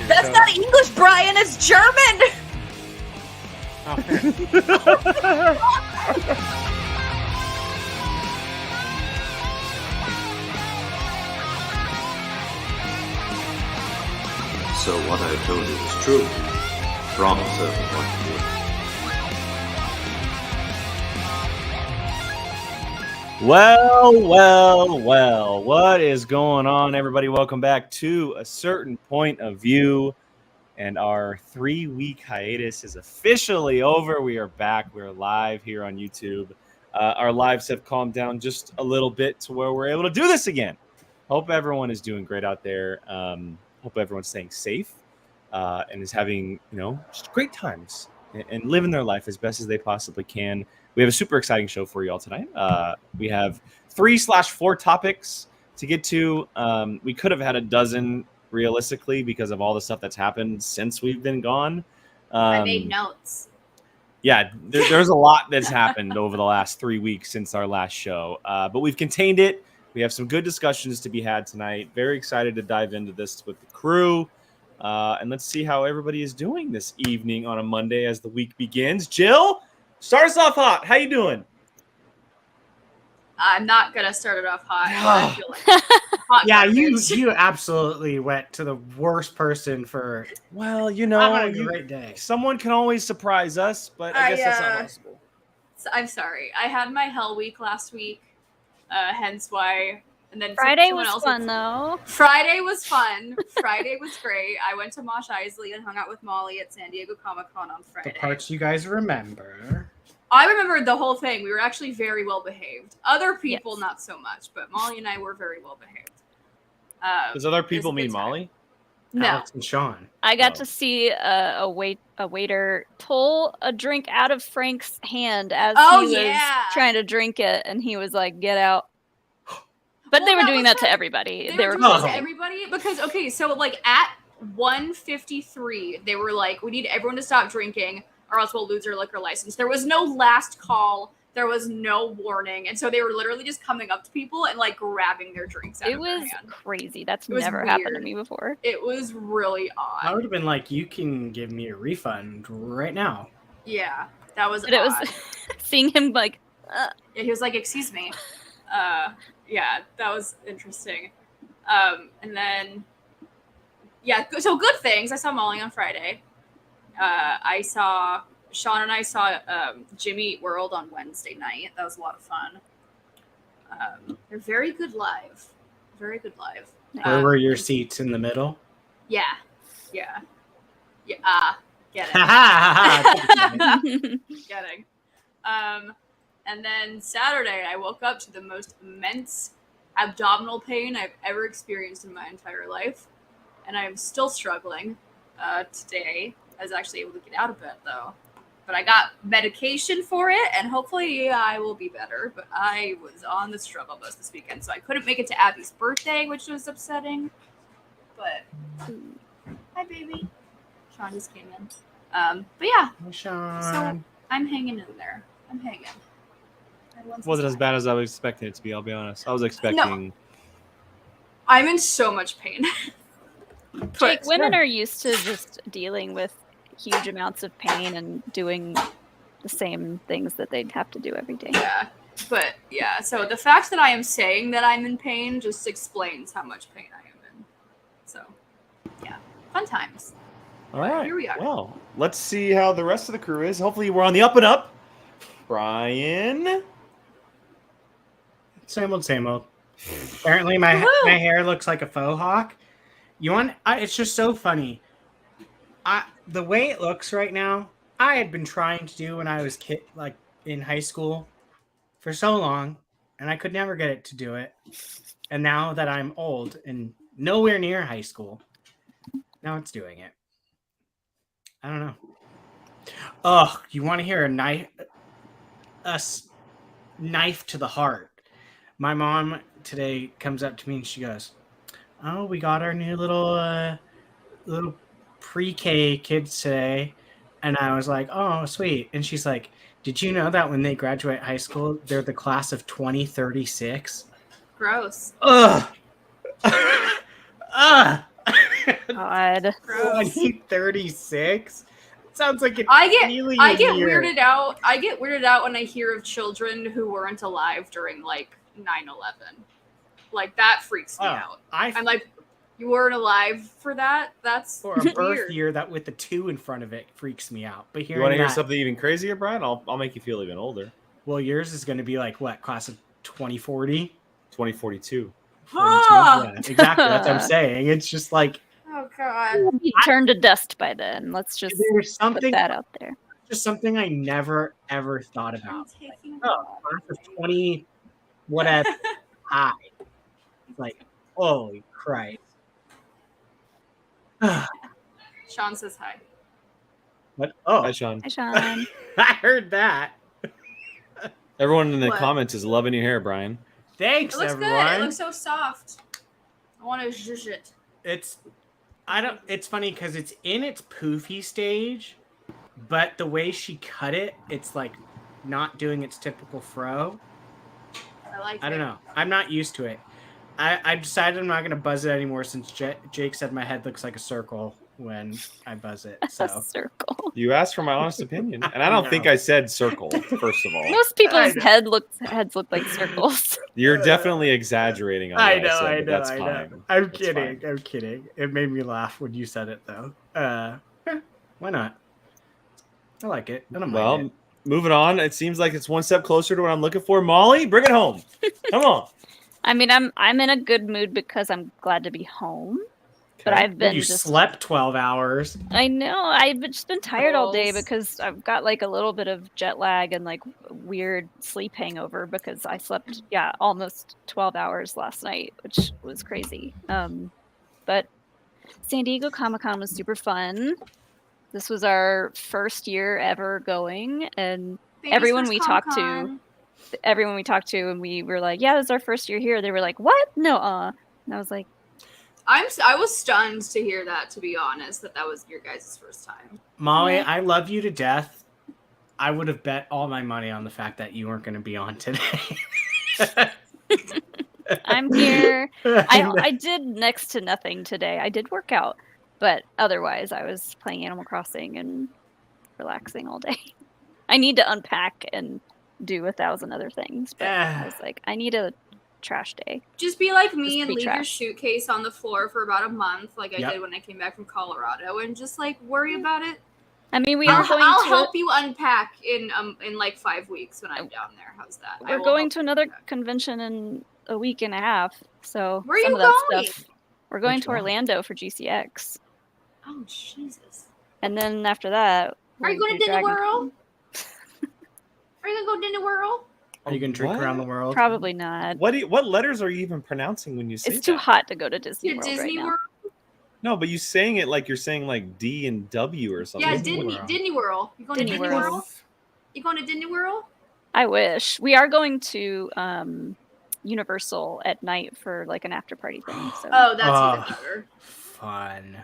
That's not English, Brian. It's German. Okay. So what I told you was true, from a certain point of view. Well, what is going on, everybody? Welcome back to A Certain Point of View, and our 3-week hiatus is officially over. We are back. We're live here on YouTube. Our lives have calmed down just a little bit to where we're able to do this again. Hope everyone is doing great out there. Hope everyone's staying safe and is having, just great times and living their life as best as they possibly can. We have a super exciting show for you all tonight. We have 3/4 topics to get to. We could have had a dozen realistically because of all the stuff that's happened since we've been gone. I made notes. Yeah, there's a lot that's happened over the last 3 weeks since our last show, but we've contained it. We have some good discussions to be had tonight. Very excited to dive into this with the crew. And let's see how everybody is doing this evening on a Monday as the week begins. Jill, start us off hot. How you doing? I'm not going to start it off hot. I feel like hot Yeah, garbage. you absolutely went to the worst person for Well, having a great day. someone can always surprise us, but I guess that's not possible. I'm sorry. I had my hell week last week, hence why. And then Friday was fun, though. Friday was fun. Friday was great. I went to Mosh Isley and hung out with Molly at San Diego Comic-Con on Friday. The parts you guys remember. I remembered the whole thing. We were actually very well behaved. Other people, Yes. not so much, but Molly and I were very well behaved. Does other it was people a mean good time. Molly? No. Alex and Sean. I got Oh. to see a waiter pull a drink out of Frank's hand as Oh, he was yeah. trying to drink it, and he was like, "Get out!" But Well, they were that doing was that to like- everybody. They were doing Oh. this to everybody because, okay, so like at 1:53, they were like, we need everyone to stop drinking or else we'll lose our liquor license. There was no last call. There was no warning. And so they were literally just coming up to people and like grabbing their drinks out It of their was hand. crazy. That's It was never happened to weird. me before. It was really I odd. would have been like, you can give me a refund right now. Yeah, that was But it was odd. seeing him like, Yeah, he was like, excuse me. Yeah, that was interesting. And then, yeah, so good things. I saw Molly on Friday. Sean and I saw Jimmy Eat World on Wednesday night. That was a lot of fun. They're very good live. Very good live. Where were your seats in the middle? Yeah. Get it. Getting. And then Saturday, I woke up to the most immense abdominal pain I've ever experienced in my entire life. And I'm still struggling today. I was actually able to get out of bed, though. But I got medication for it, and hopefully I will be better. But I was on the struggle bus this weekend, so I couldn't make it to Abby's birthday, which was upsetting. But, hi, baby. Sean just came in. But yeah, Hey, Sean. so I'm hanging in there. I'm hanging. Everyone's Wasn't as fine. bad as I was expecting it to be, I'll be honest. I was expecting... I'm in so much pain. Jake, women are used to just dealing with huge amounts of pain and doing the same things that they'd have to do every day. Yeah, but yeah, so the fact that I am saying that I'm in pain just explains how much pain I am in. So, yeah, fun times. All right. Here we are. Well, let's see how the rest of the crew is. Hopefully we're on the up and up. Brian. Same old. Apparently my hair looks like a faux hawk. It's just so funny. The way it looks right now, I had been trying to do when I was in high school for so long, and I could never get it to do it. And now that I'm old and nowhere near high school, now it's doing it. I don't know. Oh, you want to hear a knife to the heart? My mom today comes up to me and she goes, "Oh, we got our new little pre-K kids today." And I was like, "Oh, sweet." And she's like, "Did you know that when they graduate high school, they're the class of 2036? Gross. Ugh. Ugh. God. Gross. 2036? Sounds like I get year. weirded out. I get weirded out when I hear of children who weren't alive during like 9/11. Like that freaks me out. I'm like, you weren't alive for that? That's or a birth weird. year that with the 2 in front of it freaks me out. But You want to hear something even crazier, Brian? I'll make you feel even older. Well, yours is going to be like what, class of 2040? 2042. Ah! Yeah, exactly. That's what I'm saying. It's just like, Oh god. You turn to dust by then. Let's just there's something put that out there. just something I never ever thought I'm about. taking Oh, class of 20 whatever. High. Like, holy Christ. Sean says hi. What? Oh, Hi, Sean. Hi, Sean. I heard that. Everyone in the What? comments is loving your hair, Brian. Thanks, It looks everyone. good. It looks so soft. I want to zhuzh it. It's funny because it's in its poofy stage, but the way she cut it, it's like not doing its typical fro. I like it. I don't know. I'm not used to it. I decided I'm not going to buzz it anymore since Jake said my head looks like a circle when I buzz it. A So circle. You asked for my honest opinion, and I don't No. think I said circle, first of all. Most people's know. heads look like circles. You're definitely exaggerating on what I said, but that's fine. I'm That's kidding. fine. I'm kidding. It made me laugh when you said it, though. Why not? I like it. I don't mind Well, it. moving on. It seems like it's one step closer to what I'm looking for. Molly, bring it home. Come on. I mean, I'm in a good mood because I'm glad to be home. But Okay. I've been You just slept 12 hours. I know. I've just been tired all day Goals. because I've got like a little bit of jet lag and like weird sleep hangover because I slept almost 12 hours last night, which was crazy. But San Diego Comic-Con was super fun. This was our first year ever going, and everyone we talked to, and we were like, yeah, this is our first year here. They were like, what? No, and I was like, I was stunned to hear that, to be honest, that was your guys' first time. Molly, Yeah. I love you to death. I would have bet all my money on the fact that you weren't going to be on today. I'm here. I did next to nothing today. I did work out, but otherwise I was playing Animal Crossing and relaxing all day. I need to unpack and do 1,000 other things, but I was like, I need a trash day. Just be like me Just and be leave your trash. suitcase on the floor for about a month, like I Yep. did when I came back from Colorado, and just like worry about it. I mean, I'll to help you unpack in like 5 weeks when I'm down there. How's that? I We're will going help to you another unpack. convention in a week and a half, so Where are some you of that going? stuff. We're going Which to one? Orlando for GCX, Oh Jesus! and then after that, Are you we'll going do to Disney Dragon World? Con. Are you gonna go to Disney World? Are you going to drink What? around the world? Probably not. What letters are you even pronouncing when you say It's too that? hot to go to Disney To World Disney right now. World? No, but you saying it like you're saying like D and W or something. Yeah, Disney Disney World. Disney World. You going to Disney Disney World. World? You going to Disney World? I wish. We are going to Universal at night for like an after party thing. So Oh, that's Oh. even better. Fun.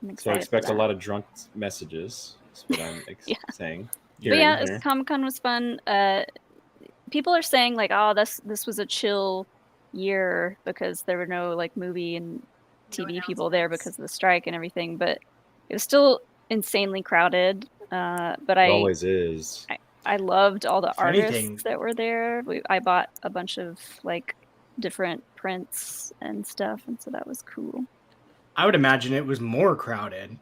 I'm So I excited expect for a that. lot of drunk messages. That's what I'm Yeah. saying. But yeah, Hearing here. Comic-Con was fun. People are saying like, oh, this was a chill year because there were no like movie and TV people there announcements. because of the strike and everything, but it was still insanely crowded. But It I always is. I loved all the If artists anything- that were there. I bought a bunch of like different prints and stuff, and so that was cool. I would imagine it was more crowded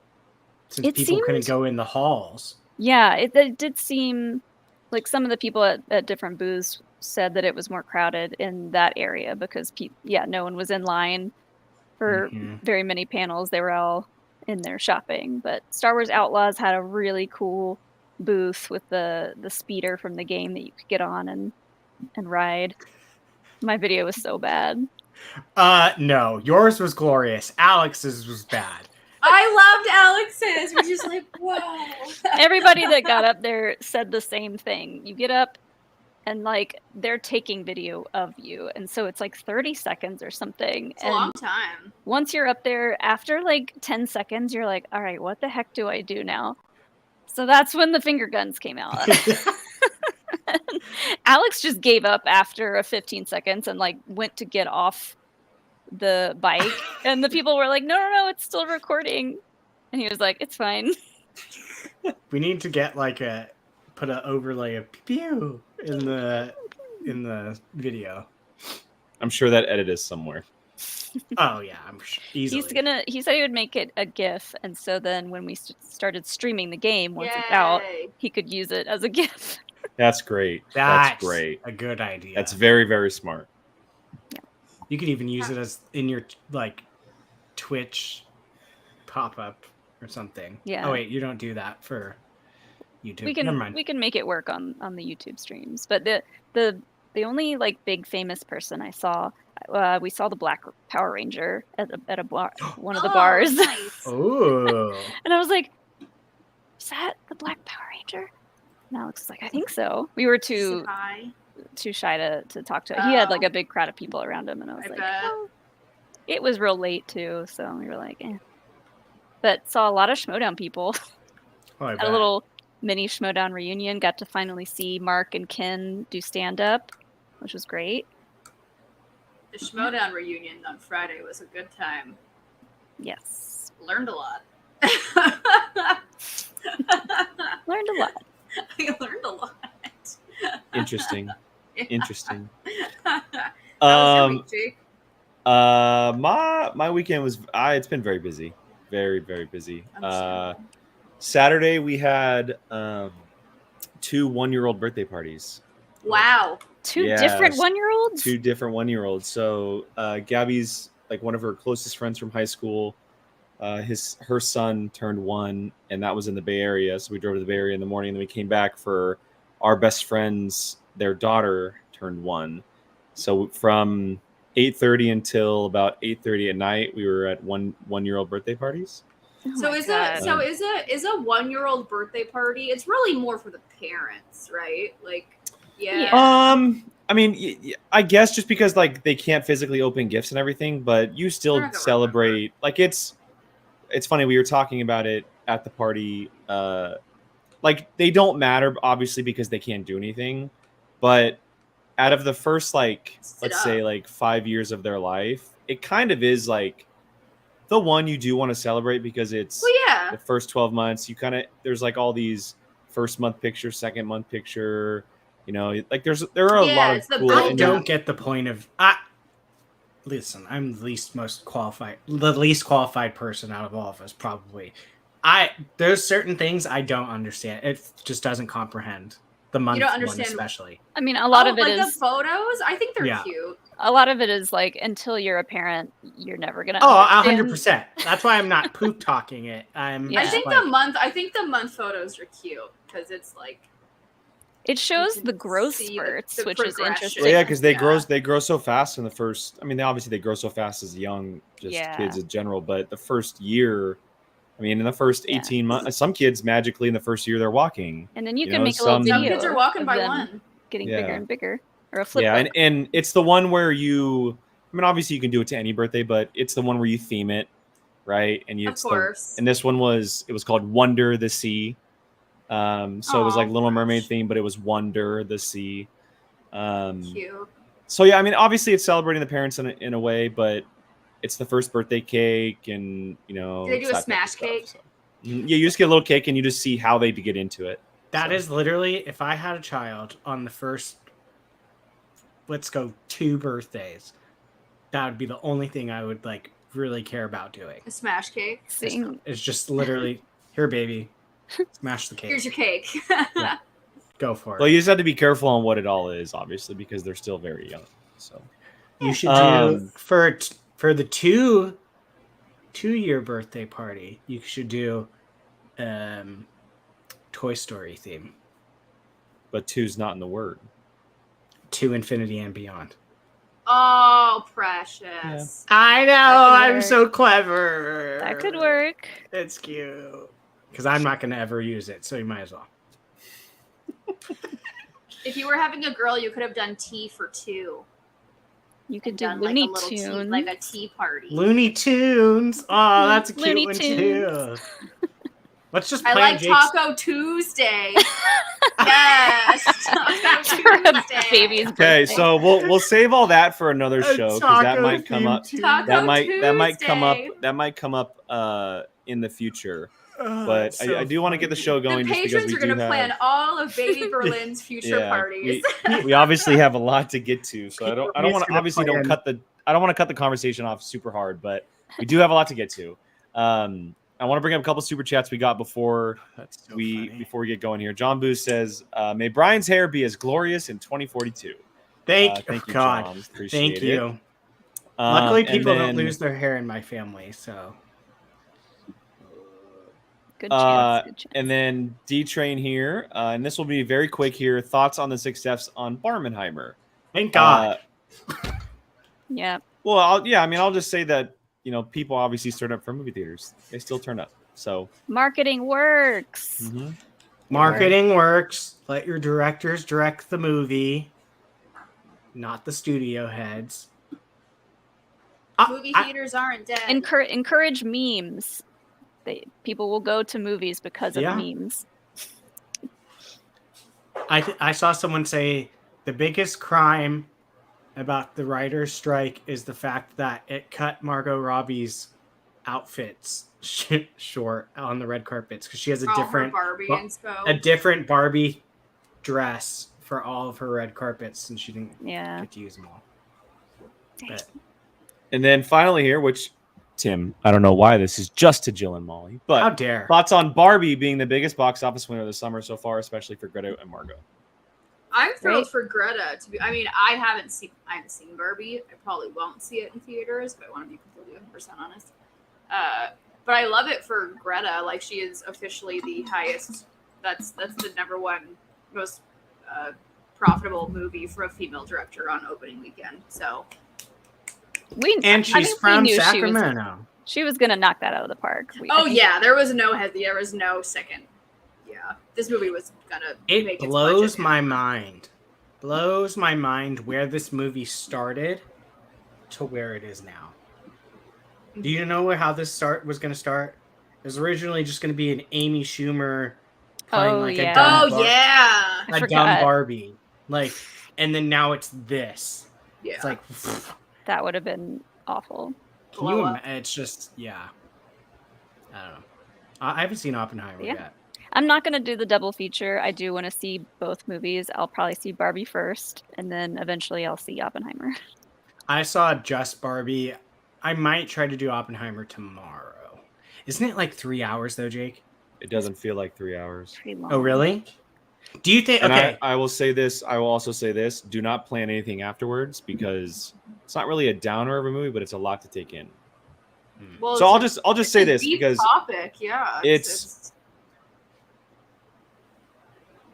since It people couldn't seemed- go in the halls. Yeah, it did seem like some of the people at different booths said that it was more crowded in that area because no one was in line for Mhm. very many panels. They were all in there shopping. But Star Wars Outlaws had a really cool booth with the speeder from the game that you could get on and ride. My video was so bad. No, yours was glorious. Alex's was bad. I loved Alex's. We're just like, wow. Everybody that got up there said the same thing. You get up and like they're taking video of you, and so it's like 30 seconds or something. It's a long time. Once you're up there, after like 10 seconds, you're like, all right, what the heck do I do now? So that's when the finger guns came out. Alex just gave up after a 15 seconds and like went to get off the bike, and the people were like, no, it's still recording. And he was like, it's fine. We need to get put an overlay of pew in the video. I'm sure that edit is somewhere. Oh yeah, I'm sure, easily. He said he would make it a GIF, and so then when we started streaming the game, once it's out, he could use it as a GIF. That's great. That's great. A good idea. That's very, very smart. Yeah. You could even use it as in your Twitch pop-up or something. Yeah. Oh wait, you don't do that for YouTube. Never mind. We can make it work on the YouTube streams. But the only big famous person I saw, we saw the Black Power Ranger at a bar, one of the bars. Nice. Oh. And I was like, is that the Black Power Ranger? And Alex was like, I think so. We were too shy to talk to him. He had a big crowd of people around him, and I was oh. It was real late too, so we were like, eh. But saw a lot of Schmodown people. Had a little mini Schmodown reunion. Got to finally see Mark and Ken do stand-up, which was great. The Schmodown reunion on Friday was a good time. Yes. Learned a lot. Learned a lot. I learned a lot. Interesting. Yeah. Interesting. How was your week, Jake? My weekend was it's been very busy. Very, very busy. Saturday we had 2 1-year-old birthday parties. Wow. Two different 1-year-olds? 2 different 1-year-olds. So Gabby's one of her closest friends from high school. Her son turned 1, and that was in the Bay Area. So we drove to the Bay Area in the morning, and then we came back for our best friends. Their daughter turned 1. So from 8:30 until about 8:30 at night, we were at 1-year-old birthday parties. Oh So is a 1-year-old birthday party? It's really more for the parents, right? I mean, I guess just because they can't physically open gifts and everything, but you still celebrate. It's funny, we were talking about it at the party. They don't matter obviously because they can't do anything, but out of the first let's say 5 years of their life, it kind of is the one you do want to celebrate because it's the first 12 months. You kind of there's all these first month picture, second month picture. There are a lot of cool. I don't get the point of. Listen, I'm the least qualified person out of all of us, probably. There's certain things I don't understand. It just doesn't comprehend the month. You don't understand one especially. I mean, a lot of it is the photos. I think they're cute. A lot of it is until you're a parent, you're never gonna. Oh, 100%. That's why I'm not poop talking it. I think the month photos are cute because it's it shows the growth spurts, which is interesting. Well, yeah, because they grow so fast in the first. I mean, they grow so fast as young, kids in general. But the first year, I mean, in the first 18 months, some kids magically in the first year they're walking. And then you can make a little video. Some kids are walking by one, getting bigger and bigger, or a flip. Yeah, and it's the one where you. I mean, obviously you can do it to any birthday, but it's the one where you theme it, right? And of course. And this one was called Wonder the Sea. So it was Little Mermaid theme, but it was Wonder the Sea. Cute. So yeah, I mean, obviously it's celebrating the parents in a way, but it's the first birthday cake, and Do they do a smash cake? So. Yeah, you just get a little cake, and you just see how they get into it. That is literally, if I had a child on the first, let's go 2 birthdays, that would be the only thing I would really care about doing. A smash cake. It's just literally, here, baby. Smash the cake. Here's your cake. Yeah. Go for it. Well, you just have to be careful on what it all is, obviously, because they're still very young. So you should do for the 2-year birthday party. You should do Toy Story theme. But 2's not in the word. 2 Infinity and Beyond. Oh, precious. Yeah. I know. I'm so clever. That could work. It's cute. Because I'm not going to ever use it, so you might as well. If you were having a girl, you could have done tea for 2. You could do Looney Tunes. Like a tea party. Looney Tunes. Oh, that's a cute one, too. Let's just I plan like Jake's. Taco Tuesday. Yes, Taco For a Tuesday. baby's Okay, birthday. so we'll save all that for another show because that Taco might come up. theme Taco That might come up. Tuesday. That might come up in the future. Oh, But that's so I do want to get the funny. show The going just because patrons we are do going to have. plan all of Baby Berlin's future Yeah, parties. we obviously have a lot to get to, so I don't He's want to gonna obviously plan- I don't want to cut the conversation off super hard, but we do have a lot to get to. I want to bring up a couple super chats we got before That's so we funny. get going here. John Booth says, "May Brian's hair be as glorious in 2042." Thank Thank you, God. John. Appreciate Thank it. you. Luckily, And people then, don't lose their hair in my family, so. Good chance. Good chance. And then D Train here, and this will be very quick here. Thoughts on the 6 Fs on Barmenheimer? Thank God. Yeah. Well, I'll just say that people obviously turn up for movie theaters. They still turn up. So Marketing works. Marketing works. Let your directors direct the movie, not the studio heads. Movie theaters aren't dead. Encourage memes. People will go to movies because of Yeah. memes. I saw someone say the biggest crime about the writer's strike is the fact that it cut Margot Robbie's outfits short on the red carpets because she has a All her different Barbie inspo. Barbie dress for all of her red carpets, and she didn't get to use them all. But, and then finally here, which Tim, I don't know why this is just to Jill and Molly, but how dare thoughts on Barbie being the biggest box office winner of the summer so far, especially for Greta and Margot? I'm thrilled for Greta to be. I mean, I haven't seen Barbie. I probably won't see it in theaters, but I want to be completely 100% honest. But I love it for Greta. Like, she is officially the highest. That's the #1 most profitable movie for a female director on opening weekend. So. She's from Sacramento. She was gonna knock that out of the park. There was no second. Yeah, this movie was gonna. It blows my mind. Blows my mind where this movie started to where it is now. Do you know how this was going to start? It was originally just going to be an Amy Schumer playing a dumb Barbie, and then now it's this. Yeah, it's like that would have been awful. Can you imagine? It's just I don't know. I haven't seen Oppenheimer yet. I'm not going to do the double feature. I do want to see both movies. I'll probably see Barbie first, and then eventually I'll see Oppenheimer. I saw just Barbie. I might try to do Oppenheimer tomorrow. Isn't it like 3 hours, though, Jake? It doesn't feel like 3 hours. Pretty long. Oh, really? Do you think... Okay. I will say this. I will also say this. Do not plan anything afterwards because it's not really a downer of a movie, but it's a lot to take in. Well, so I'll just say this because topic, it's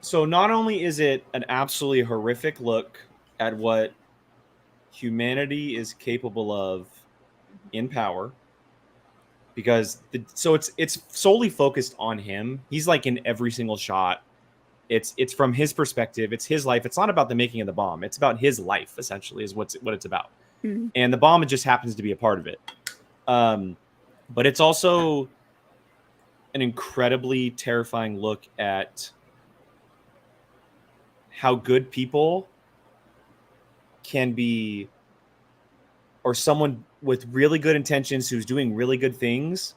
so not only is it an absolutely horrific look at what humanity is capable of in power, because it's solely focused on him. He's like in every single shot. It's from his perspective. It's his life. It's not about the making of the bomb. It's about his life, essentially, is what it's about. Mm-hmm. And the bomb just happens to be a part of it. But it's also an incredibly terrifying look at how good people can be, or someone with really good intentions who's doing really good things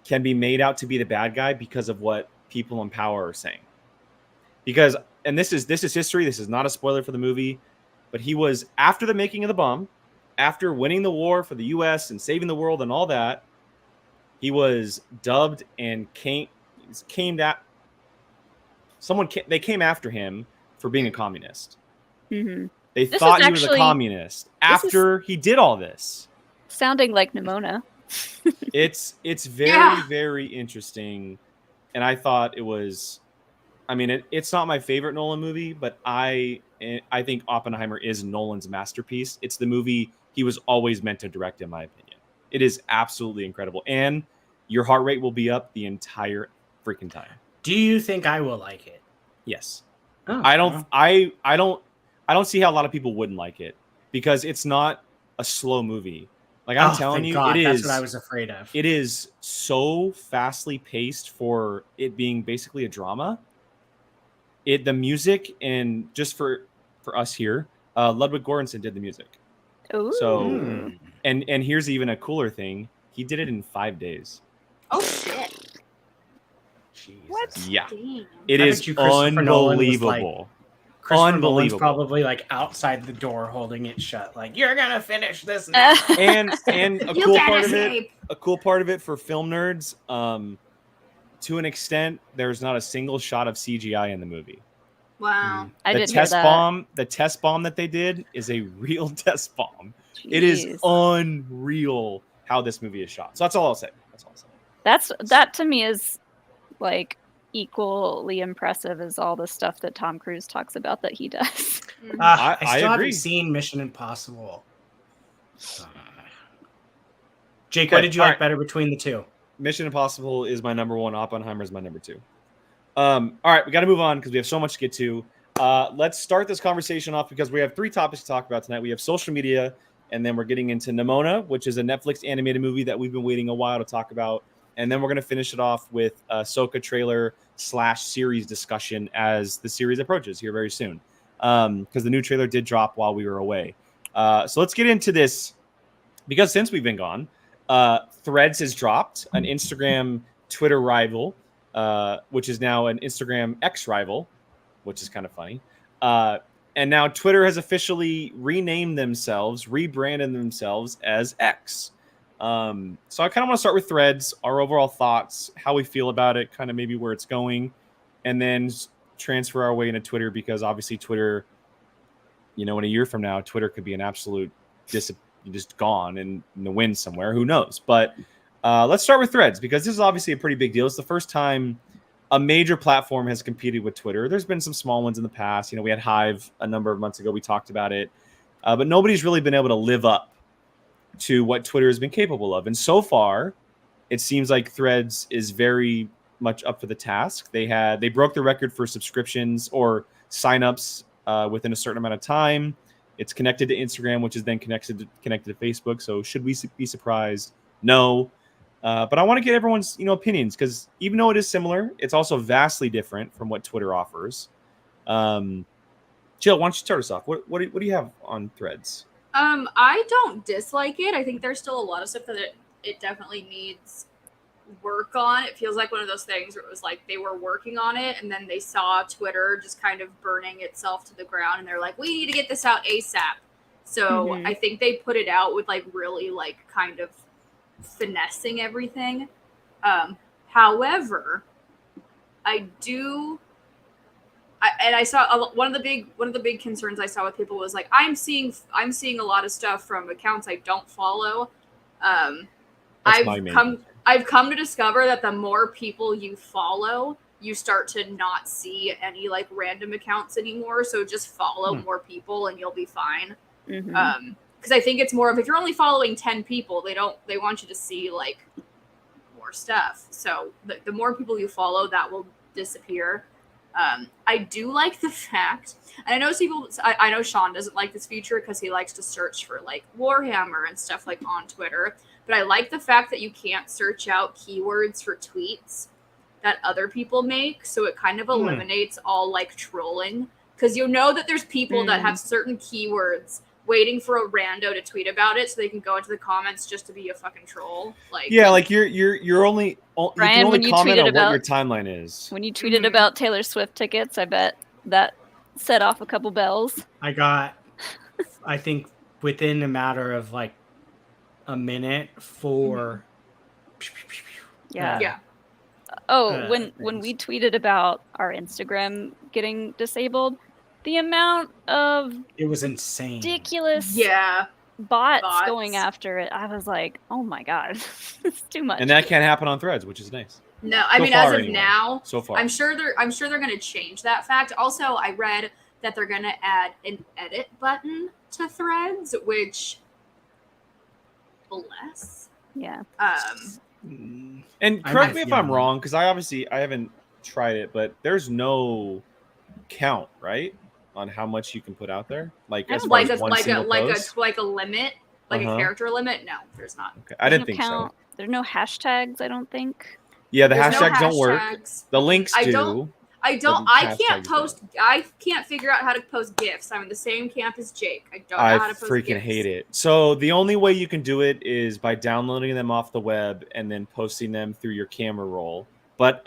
can be made out to be the bad guy because of what people in power are saying. Because, and this is history. This is not a spoiler for the movie, but he was, after the making of the bomb, after winning the war for the U.S. and saving the world and all that, he was dubbed and they came after him for being a communist. Mm-hmm. They thought he was a communist after he did all this. Sounding like Nimona. It's very, very interesting. And I thought it was, I mean, it's not my favorite Nolan movie, but I think Oppenheimer is Nolan's masterpiece. It's the movie he was always meant to direct, in my opinion. It is absolutely incredible. And your heart rate will be up the entire freaking time. Do you think I will like it? Yes. Oh, I don't see how a lot of people wouldn't like it because it's not a slow movie. Like I'm Oh, telling thank you, God. it That's is. what I was afraid of. It is so fastly paced for it being basically a drama. The music and just for us here, Ludwig Göransson did the music. Ooh. So and here's even a cooler thing: he did it in 5 days. Oh shit! Jesus. What? Yeah, Damn. it I is bet you Christopher Nolan was like- unbelievable. Christopher Nolan's Unbelievable. probably like outside the door holding it shut, like you're gonna finish this now. And a You cool can't part of it. escape. A cool part of it for film nerds. To an extent, there's not a single shot of CGI in the movie. Wow. I The did hear test that. bomb that they did is a real test bomb. It is Jeez. unreal how this movie is shot. So that's all I'll say. That to me is like equally impressive as all the stuff that Tom Cruise talks about that he does. Mhm. I I still agree. haven't seen Mission Impossible. Jake, Okay, what did you all like right. better between the two? Mission Impossible is my number one. Oppenheimer is my number two. All right, we got to move on because we have so much to get to. Let's start this conversation off because we have 3 topics to talk about tonight. We have social media, and then we're getting into Nimona, which is a Netflix animated movie that we've been waiting a while to talk about. And then we're going to finish it off with Ahsoka trailer / series discussion as the series approaches here very soon. Because the new trailer did drop while we were away. So let's get into this because since we've been gone, Threads has dropped, an Instagram Twitter rival, which is now an Instagram X rival, which is kind of funny. And now Twitter has officially rebranded themselves as X. So I kind of want to start with Threads, our overall thoughts, how we feel about it, kind of maybe where it's going, and then transfer our way into Twitter because obviously Twitter, in a year from now, Twitter could be an absolute just gone in the wind somewhere. Who knows? But let's start with Threads because this is obviously a pretty big deal. It's the first time a major platform has competed with Twitter. There's been some small ones in the past. We had Hive a number of months ago. We talked about it. But nobody's really been able to live up to what Twitter has been capable of. And so far, it seems like Threads is very much up for the task. They broke the record for subscriptions or signups within a certain amount of time. It's connected to Instagram, which is then connected to Facebook. So should we be surprised? No. But I want to get everyone's opinions because even though it is similar, it's also vastly different from what Twitter offers. Jill, why don't you start us off? What do you have on Threads? I don't dislike it. I think there's still a lot of stuff that it definitely needs work on. It feels like one of those things where it was like they were working on it and then they saw Twitter just kind of burning itself to the ground and they're like, we need to get this out ASAP. So I think they put it out with like really like kind of finessing everything. However, I saw one of the big concerns I saw with people was like I'm seeing a lot of stuff from accounts I don't follow. I've come to discover that the more people you follow, you start to not see any like random accounts anymore. So just follow more people and you'll be fine. Because I think it's more of if you're only following 10 people, they want you to see like more stuff. So the more people you follow, that will disappear. I do like the fact, and I know I know Sean doesn't like this feature because he likes to search for like Warhammer and stuff like on Twitter. But I like the fact that you can't search out keywords for tweets that other people make. So it kind of eliminates all like trolling because that there's people that have certain keywords waiting for a rando to tweet about it so they can go into the comments just to be a fucking troll. Like you're only Brian, you can when only you comment tweeted on about- what your timeline is. When you tweeted about Taylor Swift tickets, I bet that set off a couple bells. I got, I think within a matter of like a minute, 4. Yeah. When we tweeted about our Instagram getting disabled, the amount of it was insane. ridiculous bots going after it, I was like, oh my god, it's too much. And that can't happen on Threads, which is nice. No, I mean, as of anyway. now, So far. I'm sure they're going to change that fact. Also, I read that they're going to add an edit button to Threads, which bless. Yeah. And correct me if I'm wrong, because I haven't tried it, but there's no count, right, on how much you can put out there. Like as far as one single post? Like a limit. Like a character limit? No, there's not. Okay. I didn't think count. so. There's no hashtags, I don't think. Yeah, the There's no hashtags don't work. hashtags. The links I do. don't- I can't post. I can't figure out how to post GIFs. I'm in the same camp as Jake. I don't know how to post freaking GIFs. hate it. So the only way you can do it is by downloading them off the web and then posting them through your camera roll. But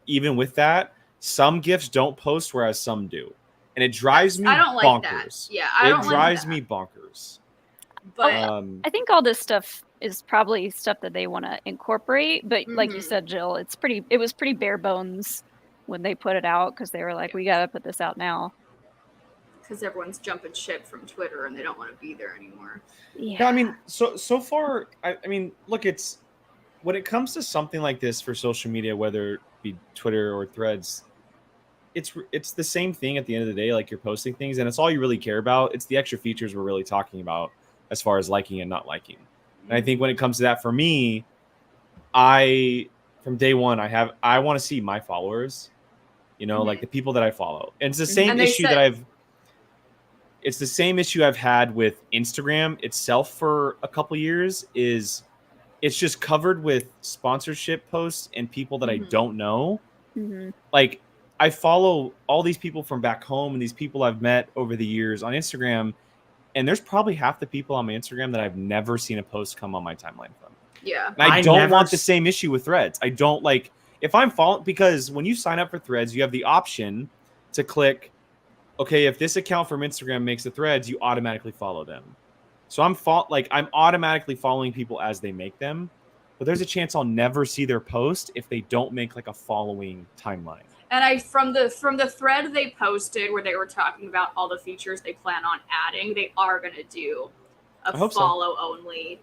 even with that, some GIFs don't post, whereas some do, and it drives me I don't like bonkers. that. Yeah, I don't It drives like me bonkers. But I think all this stuff is probably stuff that they want to incorporate, but like you Mhm. said, Jill, it was pretty bare bones when they put it out because they were like, we got to put this out now. because everyone's jumping ship from Twitter and they don't want to be there anymore. Yeah, I mean, so far, I mean, look, it's when it comes to something like this for social media, whether it be Twitter or Threads, it's the same thing at the end of the day. Like, you're posting things, and it's all you really care about. It's the extra features we're really talking about as far as liking and not liking. And I think when it comes to that, for me, from day one, I want to see my followers, like the people that I follow. And it's the same issue it's the same issue I've had with Instagram itself for a couple years. Is it's just covered with sponsorship posts and people that I don't know. Like, I follow all these people from back home and these people I've met over the years on Instagram, and there's probably half the people on my Instagram that I've never seen a post come on my timeline from. Yeah. And I don't want the same issue with Threads. I don't like, if I'm following, because when you sign up for Threads, you have the option to click, okay, if this account from Instagram makes the Threads, you automatically follow them. So I'm automatically following people as they make them, but there's a chance I'll never see their post if they don't make like a following timeline. And from the thread they posted where they were talking about all the features they plan on adding, they are gonna do a follow only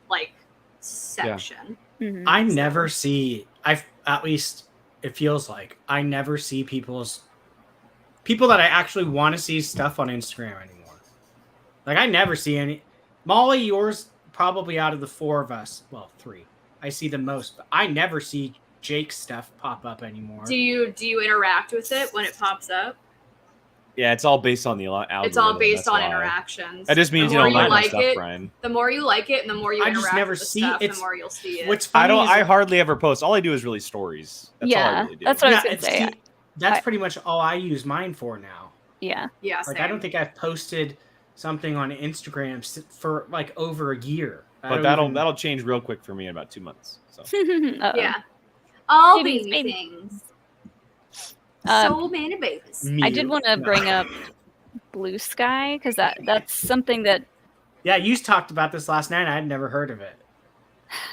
like section. Mm-hmm. I never see. At least it feels like I never see people that I actually want to see stuff on Instagram anymore. Like, I never see any. Molly, yours probably out of the four of us, well, three, I see the most. But I never see Jake's stuff pop up anymore. Do you interact with it when it pops up? Yeah, it's all based on the algorithm. It's all based on interactions. That just means you don't like my stuff, Brian. The more you like it and the more you interact never with the see stuff, it. the more you'll see it. What's funny I hardly ever post. All I do is really stories. That's all I really do. That's what I was going to say. That's pretty much all I use mine for now. Yeah. Yeah, like, I don't think I've posted something on Instagram for like over a year. But that'll change real quick for me in about 2 months. So. Yeah. All Babies, these babies. things. So many babies. I did want to bring up Blue Sky because that's something that. Yeah, you talked about this last night. I had never heard of it.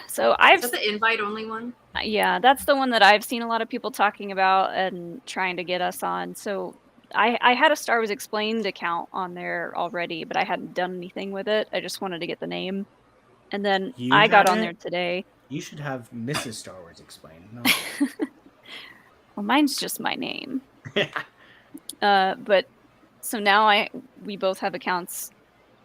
So Is that the invite only one? Yeah, that's the one that I've seen a lot of people talking about and trying to get us on. So I had a Star Wars Explained account on there already, but I hadn't done anything with it. I just wanted to get the name, and then I got on there today. You should have Mrs. Star Wars Explained. No. Well, mine's just my name. But so now we both have accounts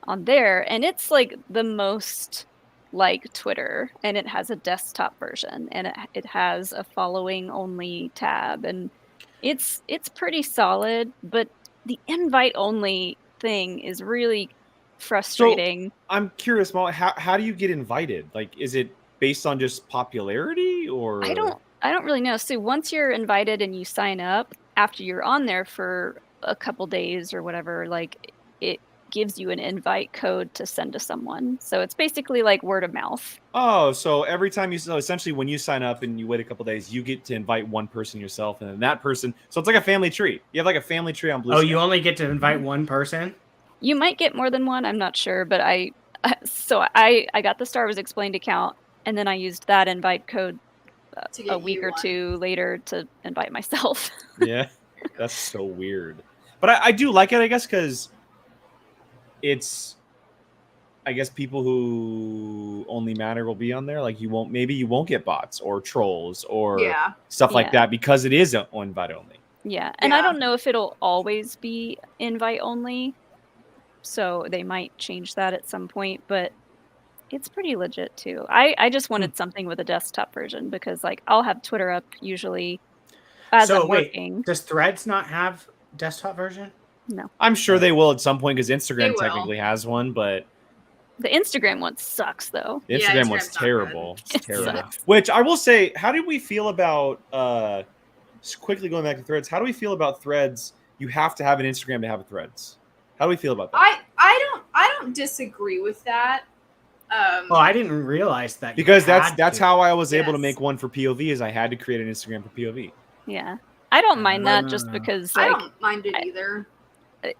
on there, and it's like the most like Twitter, and it has a desktop version, and it has a following only tab, and it's pretty solid, but the invite only thing is really frustrating. So, I'm curious, Molly, how do you get invited? Like, is it based on just popularity, or I don't really know. So once you're invited and you sign up, after you're on there for a couple days or whatever, like, it gives you an invite code to send to someone. So it's basically like word of mouth. Oh, so every time essentially when you sign up and you wait a couple days, you get to invite one person yourself, and then that person. So it's like a family tree. You have like a family tree on Blue Sky. You only get to invite one person? You might get more than one. I'm not sure, but I got the Star Wars Explained account, and then I used that invite code a week or two later to invite myself. Yeah, that's so weird. But I do like it, I guess, because it's, I guess, people who only matter will be on there. Like, you won't get bots or trolls or stuff like that because it is invite only. Yeah, and I don't know if it'll always be invite only, so they might change that at some point, but it's pretty legit too. I just wanted something with a desktop version because, like, I'll have Twitter up usually as I'm working. Does Threads not have desktop version? No. I'm sure they will at some point because Instagram technically has one, but The Instagram one sucks though. The Yeah, Instagram Instagram's one's not terrible. good. It's It terrible. sucks. Which I will say, how did we feel about just quickly going back to Threads? How do we feel about Threads? You have to have an Instagram to have a Threads. How do we feel about that? I don't disagree with that. Well, I didn't realize that. You Because had that's to. how I was able to Yes. make one for POV. Is I had to create an Instagram for POV. Yeah. I don't mind that just Ah. because I like don't mind it either.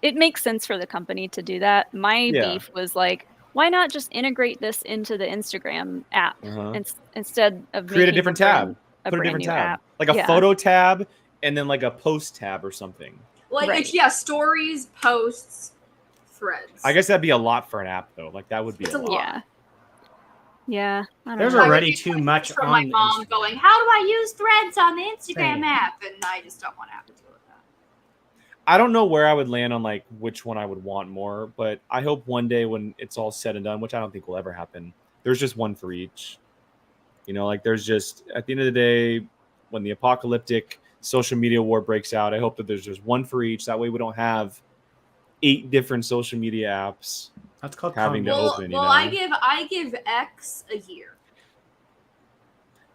it makes sense for the company to do that. My Yeah. beef was like, why not just integrate this into the Instagram app Uh-huh. instead of Create a making different brand- tab. a Put a brand different new tab, app. like a Yeah. photo tab, and then like a post tab or something. Like Right. it's, yeah, stories, posts, threads. I guess that'd be a lot for an app though. Like that would be It's a a lot. lot. Yeah. Yeah. I don't There's know. I already would get too messages much from on my the mom Instagram. going, "How do I use threads on the Instagram Same. app?" And I just don't want to have to deal with that. I don't know where I would land on like which one I would want more, but I hope one day when it's all said and done, which I don't think will ever happen, there's just one for each. You know, like there's just at the end of the day, when the apocalyptic social media war breaks out, I hope that there's just one for each. That way we don't have 8 different social media apps. That's called having to communism. open, you Well, know? I give X a year.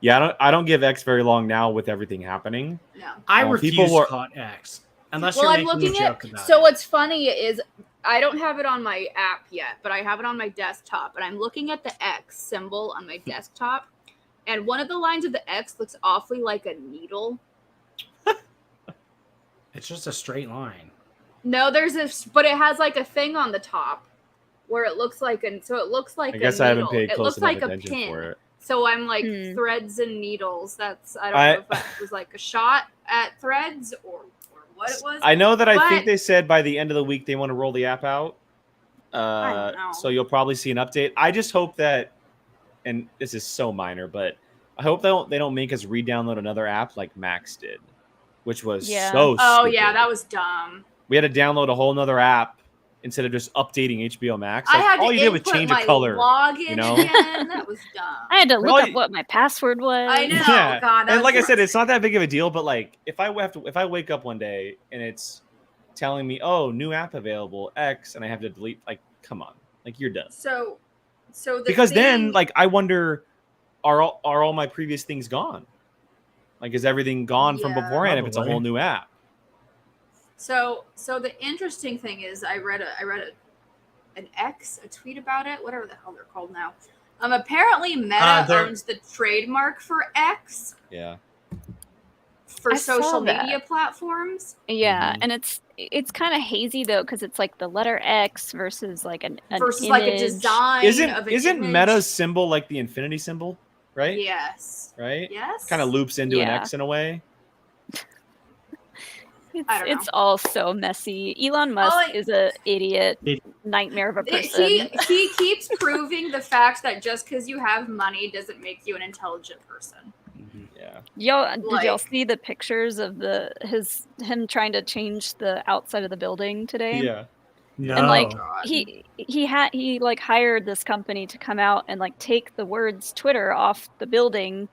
Yeah, I don't give X very long now with everything happening. No. I people refuse were- to call it X unless Well, you're I'm making looking a at. joke about So it. what's funny is I don't have it on my app yet, but I have it on my desktop, and I'm looking at the X symbol on my desktop, and one of the lines of the X looks awfully like a needle. It's just a straight line. No, there's this, but it has like a thing on the top where it looks like so it looks like I guess a I needle. haven't paid It close looks enough like a attention pin. for it. So I'm like Hmm. threads and needles. That's I don't know if that was like a shot at threads or what it was. I know that I think But- they said by the end of the week they want to roll the app out. I don't know. So you'll probably see an update. I just hope that, and this is so minor, but I hope they don't make us re-download another app like Max did, which was Yeah. so Oh stupid. yeah, that was dumb. We had to download a whole nother app instead of just updating HBO Max. I Like, had all to you did was input change my a color. login you know? again. That was dumb. I had to look Well, up what my password was. I know. Yeah. God, And like I that's- said, it's not that big of a deal. But like, if I wake up one day and it's telling me, "Oh, new app available X," and I have to delete, like, come on, like you're done. So the Because then, thing- like, I wonder, are all my previous things gone? Like, is everything gone from Yeah. beforehand if it's a Probably. whole new app? So the interesting thing is, I read a tweet about it, whatever the hell they're called now. Apparently Meta they're- owns the trademark for X Yeah. for I saw social that. media platforms. Yeah, Mhm. and it's kind of hazy though because it's like the letter X versus like an Versus image. like a design of an Isn't image. Meta's symbol like the infinity symbol, right? Yes. Right. Yes. Kind of loops into an Yeah. X in a way. I don't It's all so messy. Elon Musk is a idiot nightmare of a person. He keeps proving the fact that just because you have money doesn't make you an intelligent person. Yeah. Did y'all Like- see the pictures of him trying to change the outside of the building today? Yeah. No. And like God. he like hired this company to come out and like take the words Twitter off the building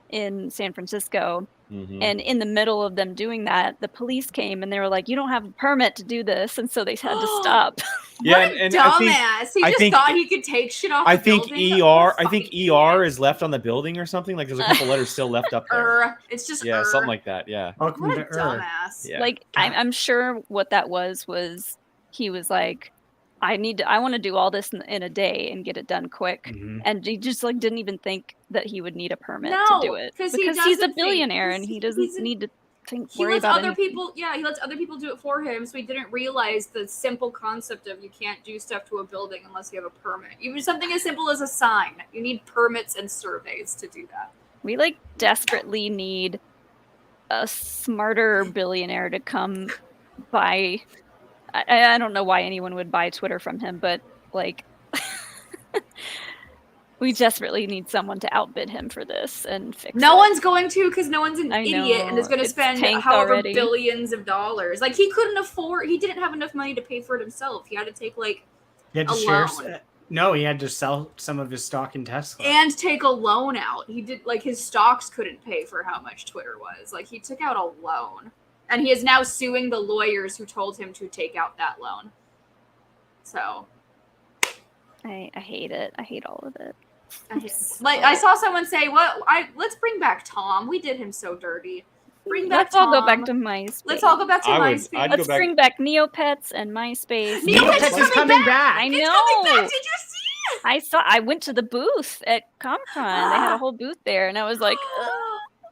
in San Francisco. Mhm. And in the middle of them doing that, the police came and they were like, "You don't have a permit to do this," and so they had to stop. Yeah, What a and dumbass! He I just think- thought he could take shit off. I the think building? ER. What a I think fucking ER idiot. is left on the building or something. Like there's a couple letters still left up there. It's just Yeah, something like that. Yeah. Welcome what to a Earth. dumbass. Yeah. Like I'm sure what that was he was like, I want to do all this in a day and get it done quick. Mhm. And he just like didn't even think that he would need a permit No, to do it 'cause he because he's a doesn't think- billionaire 'cause and he he's doesn't a- need to He worry lets about other anything. people. Yeah, he lets other people do it for him. So he didn't realize the simple concept of you can't do stuff to a building unless you have a permit. Even something as simple as a sign, you need permits and surveys to do that. We like desperately need a smarter billionaire to come buy. I don't know why anyone would buy Twitter from him, but like we desperately need someone to outbid him for this and fix No it. one's going to because no one's an I idiot and is know, going to it's spend tanked however already. billions of dollars. Like he couldn't afford. He didn't have enough money to pay for it himself. He had to take like He had to a share. loan. No, he had to sell some of his stock in Tesla. and take a loan out. He did like his stocks couldn't pay for how much Twitter was. Like he took out a loan, and he is now suing the lawyers who told him to take out that loan. So I hate it. I hate all of it. Like I saw someone say, let's bring back Tom. We did him so dirty. Bring back Let's all go back Tom. to MySpace. Let's all go back to MySpace. I'd go Let's back. bring back Neopets and MySpace. Neopets is coming back. I know. It's coming back. Did you see it? I went to the booth at Comic-Con. They had a whole booth there, and I was like,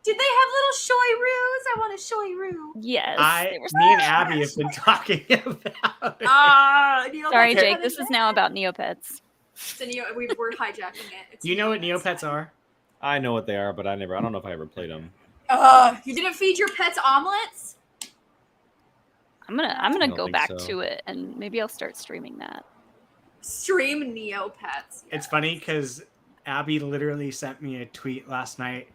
did they have little shoy-roos? I want a shoy-roo. yes. they were Me and so Abby much. have been talking about it. Sorry, Jake. This is now about Neopets. So we're hijacking it. It's Do you know what Neopets are? I know what they are, but I don't know if I ever played them. You didn't feed your pets omelets? I'm gonna don't go think back so. to it, and maybe I'll start streaming that. Stream Neopets. It's funny because Abby literally sent me a tweet last night.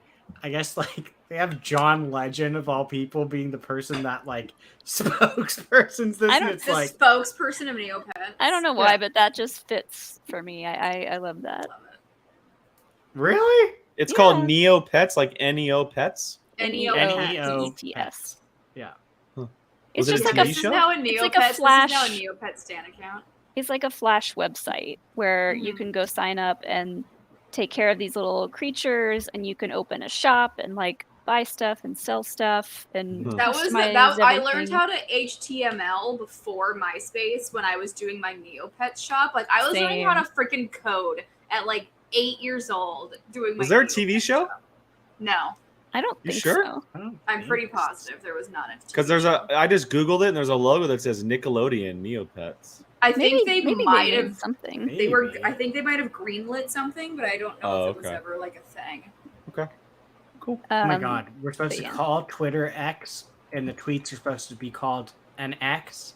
I guess like they have John Legend of all people being the person that like spokespersons this. I And don't- it's The like spokesperson of Neopets. I don't know why, Yeah. but that just fits for me. I love that. Love it. really. It's Yeah. called Neo Pets, like NEO Pets. NEOPETS. Yeah. It's Was it just a like TV a This is show? now a It's Neopets. like a This is Flash- now a Neopets stan account. it's like a Flash website where you can go sign up and take care of these little creatures, and you can open a shop and like buy stuff and sell stuff and That was customize that. I learned everything. how to HTML before MySpace when I was doing my Neopets shop. Like I was learning how to freaking code at like 8 years old. Doing. Was my there a Neopets TV show? shop. No, I don't You think sure? so. I'm pretty positive there was not a. TV Because show. I just Googled it and there's a logo that says Nickelodeon Neopets. I think Maybe they might made have. something. They were. Maybe. I think they might have greenlit something, but I don't know Oh, if it was okay. ever like a thing. Oh my Um, god, we're supposed but to yeah. call Twitter X, and the tweets are supposed to be called an X.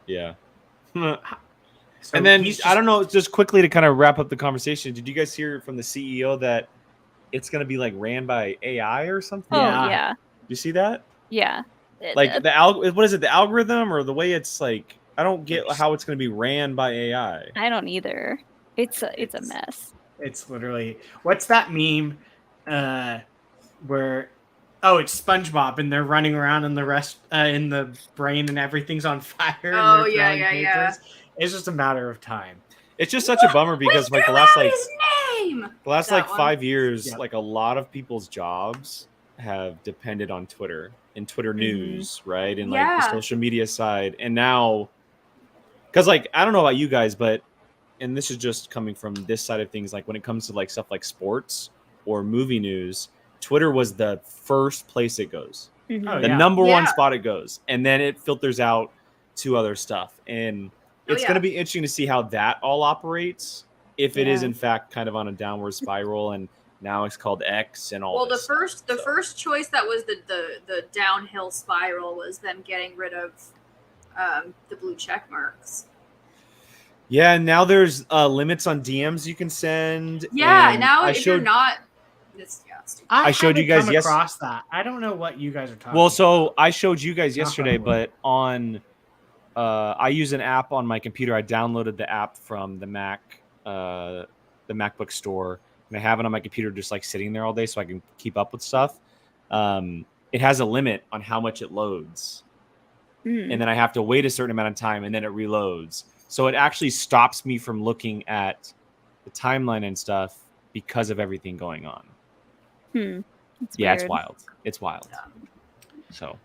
Yeah. So And then he's I don't know, just quickly to kind of wrap up the conversation. Did you guys hear from the CEO that it's going to be like ran by AI or something? Oh Yeah. yeah, You see that? yeah. Like what is it? The algorithm or the way it's like? I don't get how it's going to be ran by AI. I don't either. It's a mess. It's literally what's that meme where it's SpongeBob and they're running around and the rest in the brain and everything's on fire. And Oh, they're yeah, throwing yeah, yeah. papers. It's just a matter of time. It's just such a bummer because like the last like That one. 5 years, Yep. like a lot of people's jobs have depended on Twitter and Twitter news, right? And like the Yeah. social media side. And now, because like, I don't know about you guys, but, and this is just coming from this side of things, like when it comes to like stuff like sports or movie news, Twitter was the first place it goes. Mhm. Oh, The yeah. number one Yeah. spot it goes. And then it filters out to other stuff. And Oh, it's yeah. going to be interesting to see how that all operates. If it is Yeah. in fact kind of on a downward spiral, and now it's called X and all. Well, the this stuff, first so. choice that was the downhill spiral was them getting rid of the blue check marks. Yeah, and now there's limits on DMs you can send. Yeah, and now I if you're showed. not, it's stupid. I showed you haven't guys come across that. I don't know what you guys are talking. Well, so about. I showed you guys yesterday, Probably. but on I use an app on my computer. I downloaded the app from the MacBook store, and I have it on my computer just like sitting there all day so I can keep up with stuff. It has a limit on how much it loads, Mm. and then I have to wait a certain amount of time, and then it reloads. So it actually stops me from looking at the timeline and stuff because of everything going on. It's Yeah, it's weird. wild. It's wild. So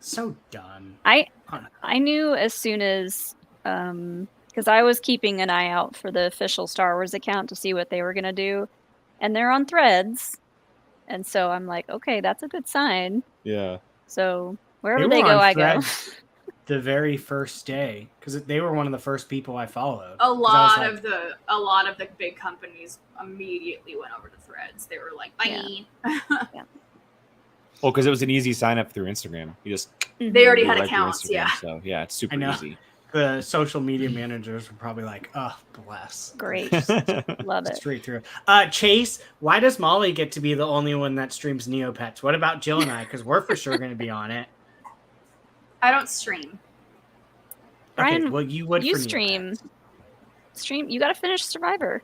so done. I knew as soon as because I was keeping an eye out for the official Star Wars account to see what they were gonna do, and they're on Threads, and so I'm like, okay, that's a good sign. yeah. So wherever They they were go, on I go. Threads the very first day because they were one of the first people I followed. A 'Cause I was lot like, of the big companies immediately went over to Threads. They were like, bye. Yeah. Well, because it was an easy sign up through Instagram. You just They already do had it right through accounts, Instagram, yeah. So yeah, it's super I know. easy. the social media managers were probably like, "Oh, bless." Great, love it. Straight through. Chase, why does Molly get to be the only one that streams Neopets? What about Jill and I? Because we're for sure going to be on it. I don't stream. Okay, Brian, well, you would. you for stream. Neopets. Stream. You got to finish Survivor.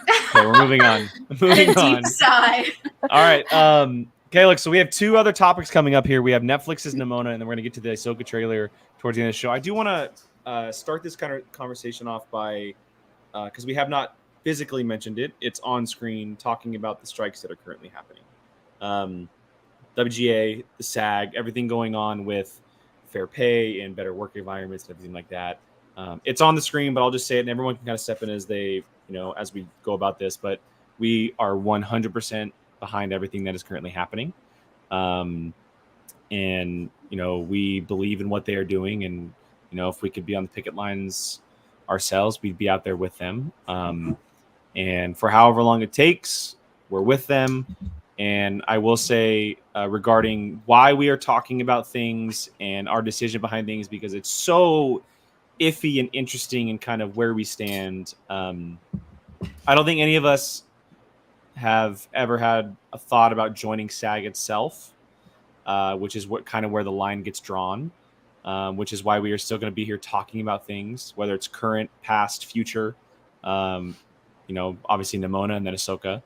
Okay, we're moving on. Moving A on. deep sigh. All right. Okay, look, so we have two other topics coming up here. We have Netflix's Nimona, and then we're going to get to the Ahsoka trailer towards the end of the show. I do want to start this kind of conversation off by, because we have not physically mentioned it, it's on screen talking about the strikes that are currently happening. WGA, the SAG, everything going on with fair pay and better work environments and everything like that. It's on the screen, but I'll just say it, and everyone can kind of step in as they, as we go about this. But we are 100% behind everything that is currently happening, and we believe in what they are doing. And if we could be on the picket lines ourselves, we'd be out there with them. And for however long it takes, we're with them. And I will say regarding why we are talking about things and our decision behind things, because it's so iffy and interesting and kind of where we stand. I don't think any of us have ever had a thought about joining SAG itself, which is what kind of where the line gets drawn, which is why we are still going to be here talking about things, whether it's current, past, future, obviously Nimona and then Ahsoka.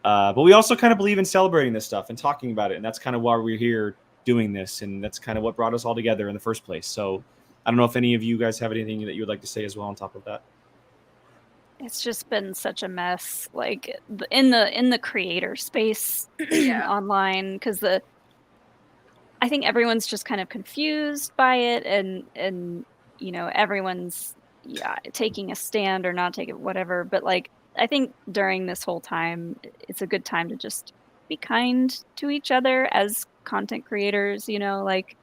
But we also kind of believe in celebrating this stuff and talking about it. And that's kind of why we're here doing this. And that's kind of what brought us all together in the first place. So I don't know if any of you guys have anything that you would like to say as well on top of that. It's just been such a mess, like in the creator space online, because I think everyone's just kind of confused by it, and everyone's taking a stand or not taking whatever. But like, I think during this whole time, it's a good time to just be kind to each other as content creators. Like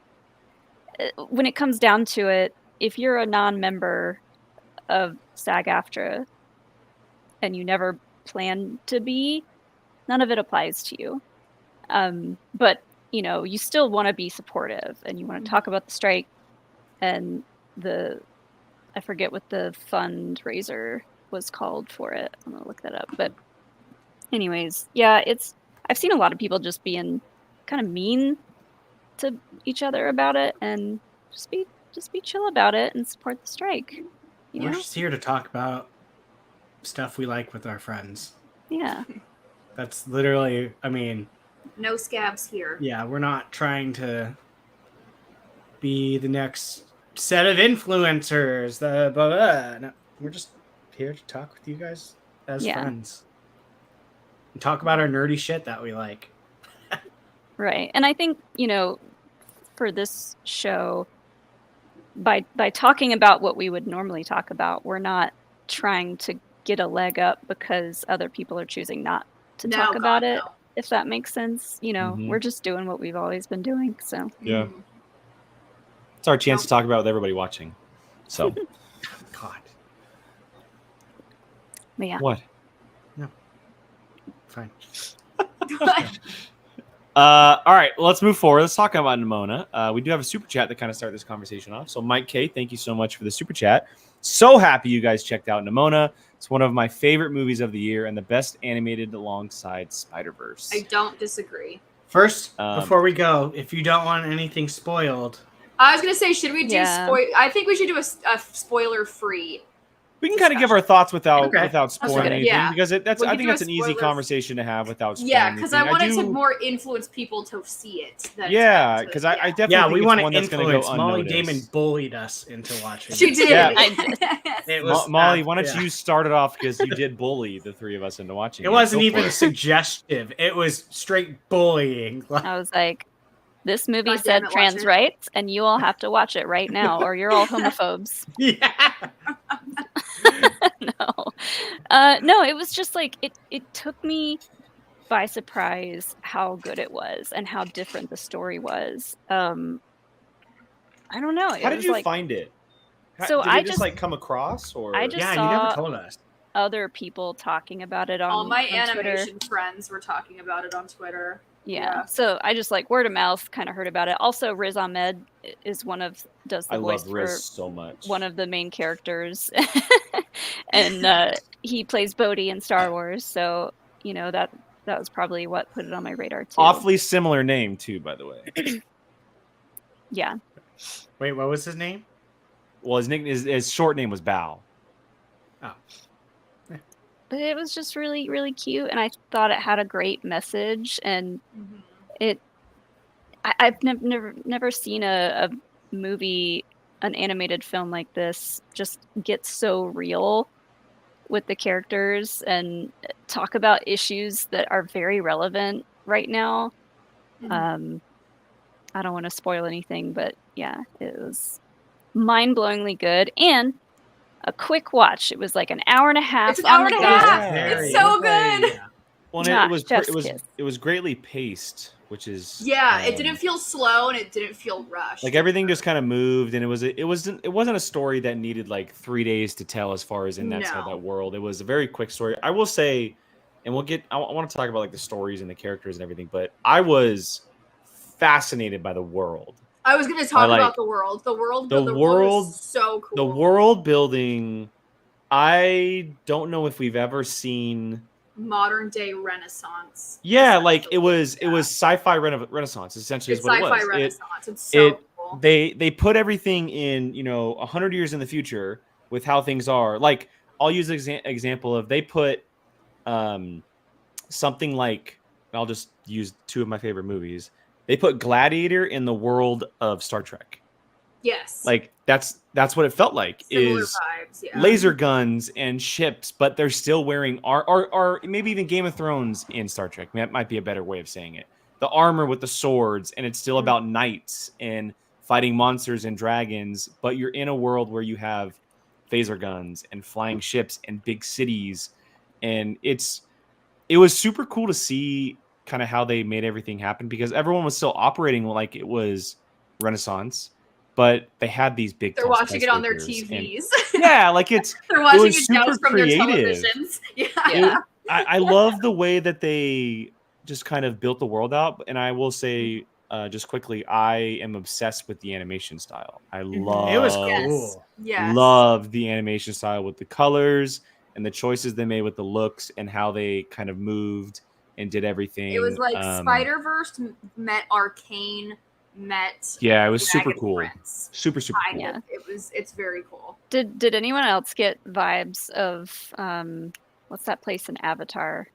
when it comes down to it, if you're a non-member of SAG-AFTRA and you never plan to be, none of it applies to you. But you still want to be supportive and you want to talk about the strike and I forget what the fundraiser was called for it. I'm gonna look that up. But anyways, yeah, I've seen a lot of people just being kind of mean to each other about it, and just be chill about it and support the strike. We're just here to talk about stuff we like with our friends. Yeah. That's literally, no scabs here. Yeah, we're not trying to be the next set of influencers. No, we're just here to talk with you guys as friends and talk about our nerdy shit that we like. Right. And I think, for this show, by talking about what we would normally talk about, we're not trying to get a leg up because other people are choosing not to talk about it, if that makes sense. We're just doing what we've always been doing. So yeah, it's our chance to talk about it with everybody watching. So God. But yeah. What? No. Fine. All right, well, let's move forward. Let's talk about Nimona. We do have a super chat that kind of started this conversation off. So Mike K, thank you so much for the super chat. So happy you guys checked out Nimona. It's one of my favorite movies of the year and the best animated alongside Spider-Verse. I don't disagree. First, before we go, if you don't want anything spoiled, I was gonna say, should we do I think we should do a spoiler-free. We can kind of give our thoughts without spoiling anything, yeah. because I think that's an easy conversation to have without spoiling anything. Because I wanted to more influence people to see it. Because I definitely think we it's want one to that's going to go Molly unnoticed. Damon bullied us into watching. She did. Yeah. I did. It was, Molly, why don't you start it off, because you did bully the three of us into watching it. It wasn't even suggestive. It was straight bullying. I was like, this movie said trans rights, and you all have to watch it right now, or you're all homophobes. Yeah. No, it was just like it took me by surprise how good it was and how different the story was. I don't know. How did you find it? So did it just come across, or I just you saw never told us. Other people talking about it on all my on animation Twitter. friends were talking about it on Twitter. Yeah. So I just word of mouth kind of heard about it. Also, Riz Ahmed does the voice love Riz for so much. One of the main characters, and he plays Bodhi in Star Wars. So that was probably what put it on my radar too. Awfully similar name too, by the way. Yeah. Wait, what was his name? Well, his short name was Bao. Oh. But it was just really, really cute, and I thought it had a great message. And I've never seen a movie an animated film like this just get so real with the characters and talk about issues that are very relevant right now. Mhm. I don't want to spoil anything, but yeah, it was mind-blowingly good and a quick watch. It was like an hour and a half It's an on hour the and a dot. half. Very- It's so very, good. yeah. Well, Mwah, it was chef's it was kiss. it was greatly paced, which is Yeah, it didn't feel slow and it didn't feel rushed. like everything just kind of moved, and it wasn't a story that needed like 3 days to tell as far as in that side of No. that world. It was a very quick story. I will say, and I want to talk about like the stories and the characters and everything, but I was fascinated by the world. I was going to talk like, about the world. The world world- is so cool. The world building, I don't know if we've ever seen Modern day Renaissance. Yeah, like it was Yeah. sci-fi renaissance essentially It's is what it sci-fi was. Renaissance. It's so cool. They put everything in 100 years in the future with how things are. Like I'll use an example of they put something like, I'll just use two of my favorite movies. They put Gladiator in the world of Star Trek. Yes. Like that's what it felt like. Similar is vibes, yeah. laser guns and ships, but they're still wearing or maybe even Game of Thrones in Star Trek. That might be a better way of saying it. The armor with the swords, and it's still about knights and fighting monsters and dragons, but you're in a world where you have phaser guns and flying ships and big cities, and it was super cool to see kind of how they made everything happen because everyone was still operating like it was Renaissance. But they had these big. They're watching it on their skyscrapers TVs. Yeah, like they're watching was it down super from creative. their televisions. Yeah. I love the way that they just kind of built the world out. And I will say, just quickly, I am obsessed with the animation style. I love It was Yes. cool. Yes. love the animation style with the colors and the choices they made with the looks and how they kind of moved and did everything. It was like Spider-Verse met Arcane met Yeah, it was super Dragon cool. Prince. Super cool. Yeah. It's very cool. Did anyone else get vibes of what's that place in Avatar?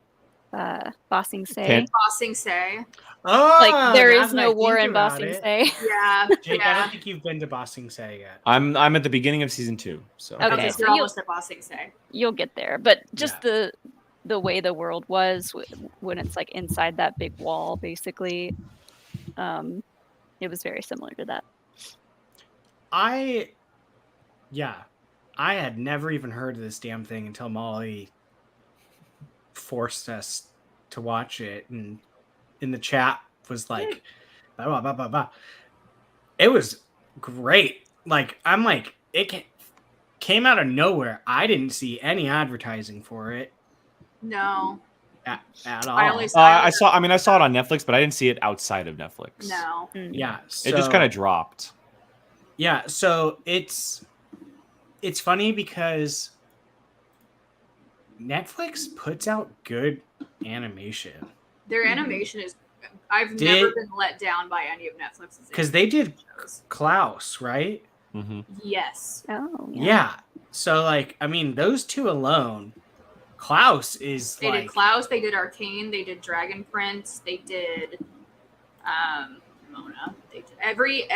Bossing Say. Pen- Bossing Say. Oh, Like there now is that I no war think in about Bossing it. Say. Yeah. Jake, I yeah. don't think you've been to Bossing Say yet. I'm at the beginning of season 2. So Okay, Okay, so so you'll- almost at Bossing Say. You'll get there, but just the way the world was when it's like inside that big wall, basically, it was very similar to that. I had never even heard of this damn thing until Molly forced us to watch it, and in the chat was like, bah, bah, bah, bah, bah. It was great. Like I'm like it came out of nowhere. I didn't see any advertising for it No. at all. I only I saw it on Netflix, but I didn't see it outside of Netflix. No. Yeah, It just kind of dropped. Yeah, so it's funny because Netflix puts out good animation. Their animation is. I've Did- never been let down by any of Netflix's. Because they did shows. Klaus, right? Mm-hmm. Yes. Oh, Yeah. So like, I mean, those two alone, Klaus is They like did Klaus. They did Arcane. They did Dragon Prince. They did Nimona. They did every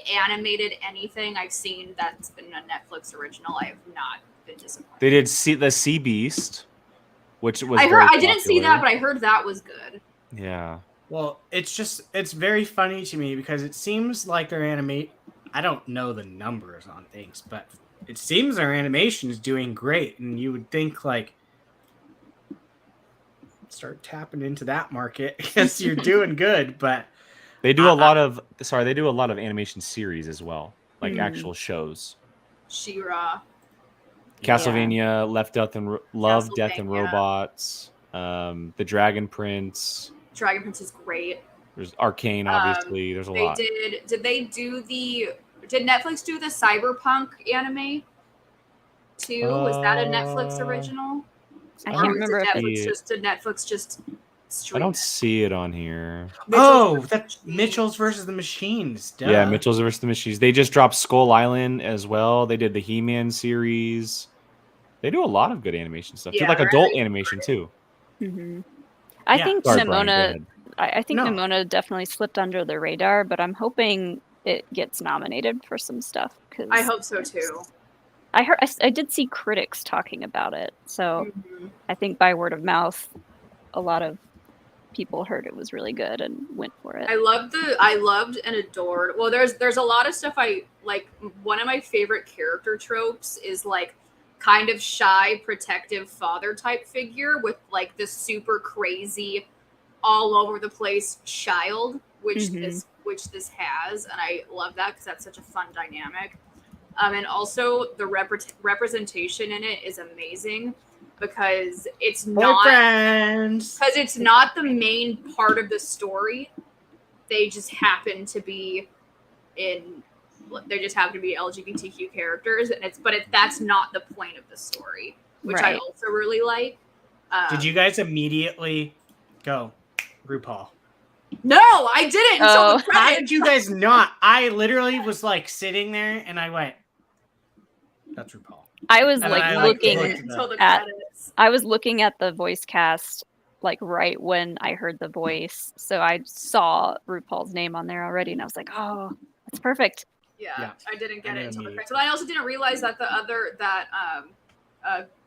animated anything I've seen that's been a Netflix original. I have not been disappointed. They did the Sea Beast, which was. I didn't see that, but I heard that was good. Yeah. Well, it's very funny to me because it seems like their animate. I don't know the numbers on things, but it seems their animation is doing great, and you would think like start tapping into that market because you're doing good. But They do a lot of animation series as well, like Mm. actual shows. She-Ra. Castlevania, Love, Death, and Castlevania. Robots. The Dragon Prince. Dragon Prince is great. There's Arcane, obviously. There's a They lot. did Netflix do the Cyberpunk anime too? Was that a Netflix original? I Or can't was remember it if Netflix just I stream don't it? see it on here. that's Mitchell's versus the Machines. Duh. Yeah, Mitchell's vs. the Machines. They just dropped Skull Island as well. They did the He-Man series. They do a lot of good animation stuff. They Yeah, do like they're adult really animation too. Mhm. I Yeah. think Sorry, Brian, go Nimona. ahead. I think No. Nimona definitely slipped under the radar, but I'm hoping it gets nominated for some stuff. Cause I hope so too. I did see critics talking about it, so Mhm. I think by word of mouth, a lot of people heard it was really good and went for it. I loved and adored. Well, there's a lot of stuff I like. One of my favorite character tropes is like kind of shy, protective father type figure with like this super crazy, all over the place child, which Mhm. this has, and I love that because that's such a fun dynamic. And also the representation in it is amazing because it's not Boyfriends. the main part of the story. They just happen to be LGBTQ characters, and that's not the point of the story, which I Right. also really like. Did you guys immediately go RuPaul? No, I didn't until Oh. the How credits. did you guys not? I literally was like sitting there and I went, "That's RuPaul." I was And like I, looking looked until the at- credits. I was looking at the voice cast like right when I heard the voice, so I saw RuPaul's name on there already, and I was like, "Oh, that's perfect." Yeah, I didn't get I it knew until the immediately. credits. But I also didn't realize that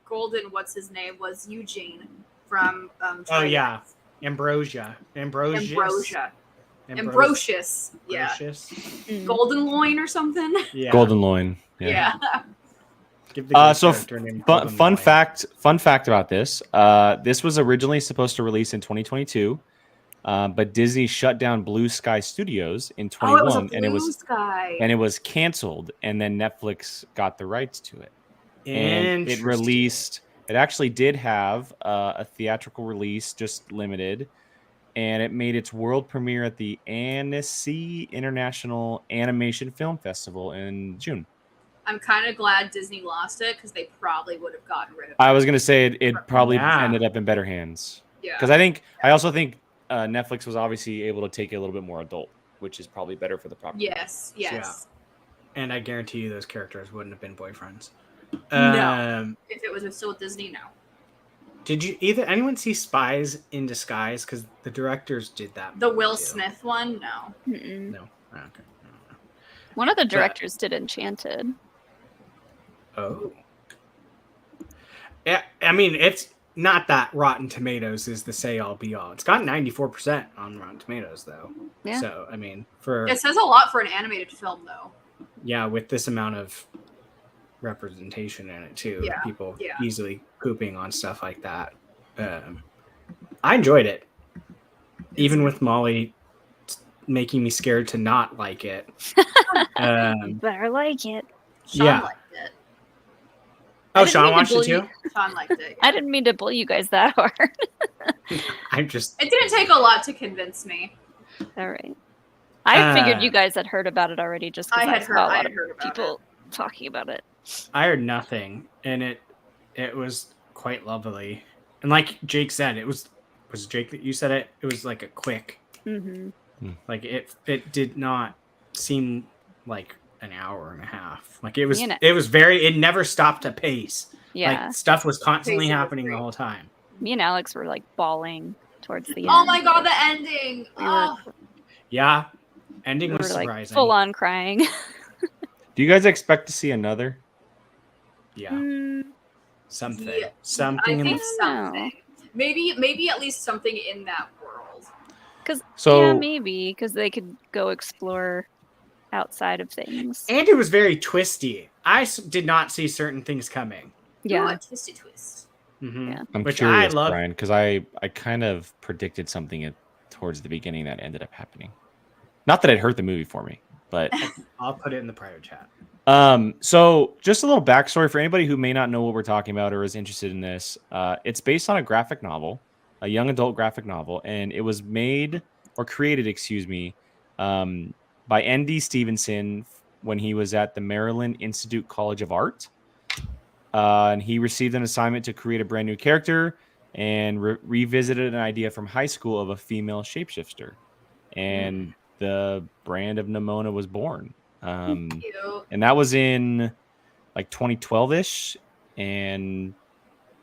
Golden, what's his name, was Eugene from Oh Drag yeah, Race. Ambrosia. Ambrosius. Ambrosius. Yeah. Mm. Golden Loin or something. Yeah. Golden Loin. Yeah. Give the gay So character named fun Golden fun Loin. fact about this. This was originally supposed to release in 2022, but Disney shut down Blue Sky Studios in Oh, it was a 21, Blue Sky. and it was canceled, and then Netflix got the rights to it. And it Interesting. released. It actually did have a theatrical release, just limited, and it made its world premiere at the Annecy International Animation Film Festival in June. I'm kind of glad Disney lost it because they probably would have gotten rid of it. I was gonna say it probably Yeah. ended up in better hands. Yeah. Because I also think Netflix was obviously able to take it a little bit more adult, which is probably better for the property. Yes. Yes. And I guarantee you those characters wouldn't have been boyfriends. No. If it was still Disney, no. Did you anyone see Spies in Disguise? Because the directors did that. The movie, Will too. Smith one, no. Mm-mm. No. Oh, okay. One of the directors did Enchanted. Oh. Yeah, I mean, it's not that Rotten Tomatoes is the say all be all. It's got 94% on Rotten Tomatoes, though. Yeah. So, I mean, for It says a lot for an animated film, though. yeah, with this amount of representation in it too, Yeah, people yeah. easily pooping on stuff like that. I enjoyed it, even with Molly making me scared to not like it. Better like it. Sean Yeah. liked it. Oh, didn't Sean mean to watched it bully- too. Sean liked it. I didn't mean to bully you guys that hard. I'm just. It didn't take a lot to convince me. All right. I figured Uh, you guys had heard about it already, just because I I, had saw heard- a I lot had of heard about people talking about it. I heard nothing, and it was quite lovely. And like Jake said, was it Jake that you said it? It was like a quick, Mm-hmm. like it did not seem like an hour and a half. Like it was You know. it was very it never stopped a pace. Yeah. Like stuff was constantly Pacing was happening the great. whole time. Me and Alex were like bawling towards the end. Oh my god, the ending! We were, Oh, Yeah. Ending we was were like surprising. full on crying. Do you guys expect to see another? Yeah. Mm, Something. Yeah, I Something in think the something. Maybe at least something in that world. So yeah, maybe because they could go explore outside of things. and it was very twisty. I did not see certain things coming. Yeah. Ooh, a twisty twist. Mhm. Yeah. I'm Which curious, I love. Brian, because I kind of predicted something towards the beginning that ended up happening. Not that it hurt the movie for me, but I'll put it in the private chat. so just a little backstory for anybody who may not know what we're talking about or is interested in this. It's based on a graphic novel, a young adult graphic novel, and it was made or created, excuse me, by N.D. Stevenson when he was at the Maryland Institute College of Art. And he received an assignment to create a brand new character and revisited an idea from high school of a female shapeshifter. And the brand of Nimona was born. Cute. And that was in like 2012-ish. And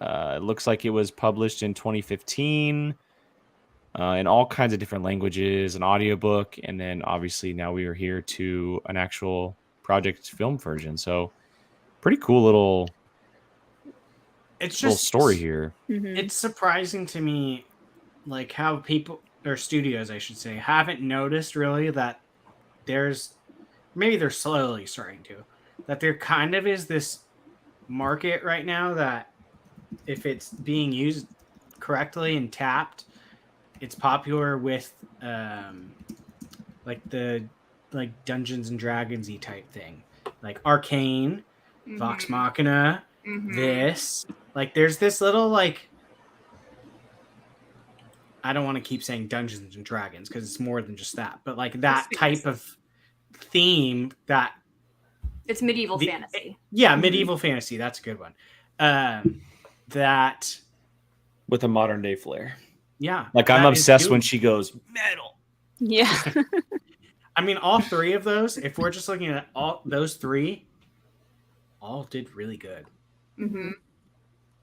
it looks like it was published in 2015. in all kinds of different languages, an audiobook, and then obviously now we are here to an actual project film version. So pretty cool little story here. Mhm. It's surprising to me, like how people or studios, I should say, haven't noticed really that maybe they're slowly starting to, that there kind of is this market right now that if it's being used correctly and tapped, it's popular with like the Dungeons and Dragons-y type thing, like Arcane, Vox Machina, this. Like there's this little like, I don't want to keep saying Dungeons and Dragons because it's more than just that, but like that type of theme that it's medieval fantasy. Yeah, medieval fantasy. That's a good one. That with a modern day flair. Yeah, like I'm obsessed when she goes metal. Yeah. I mean, all three of those. If we're just looking at all those three, all did really good. Mm-hmm.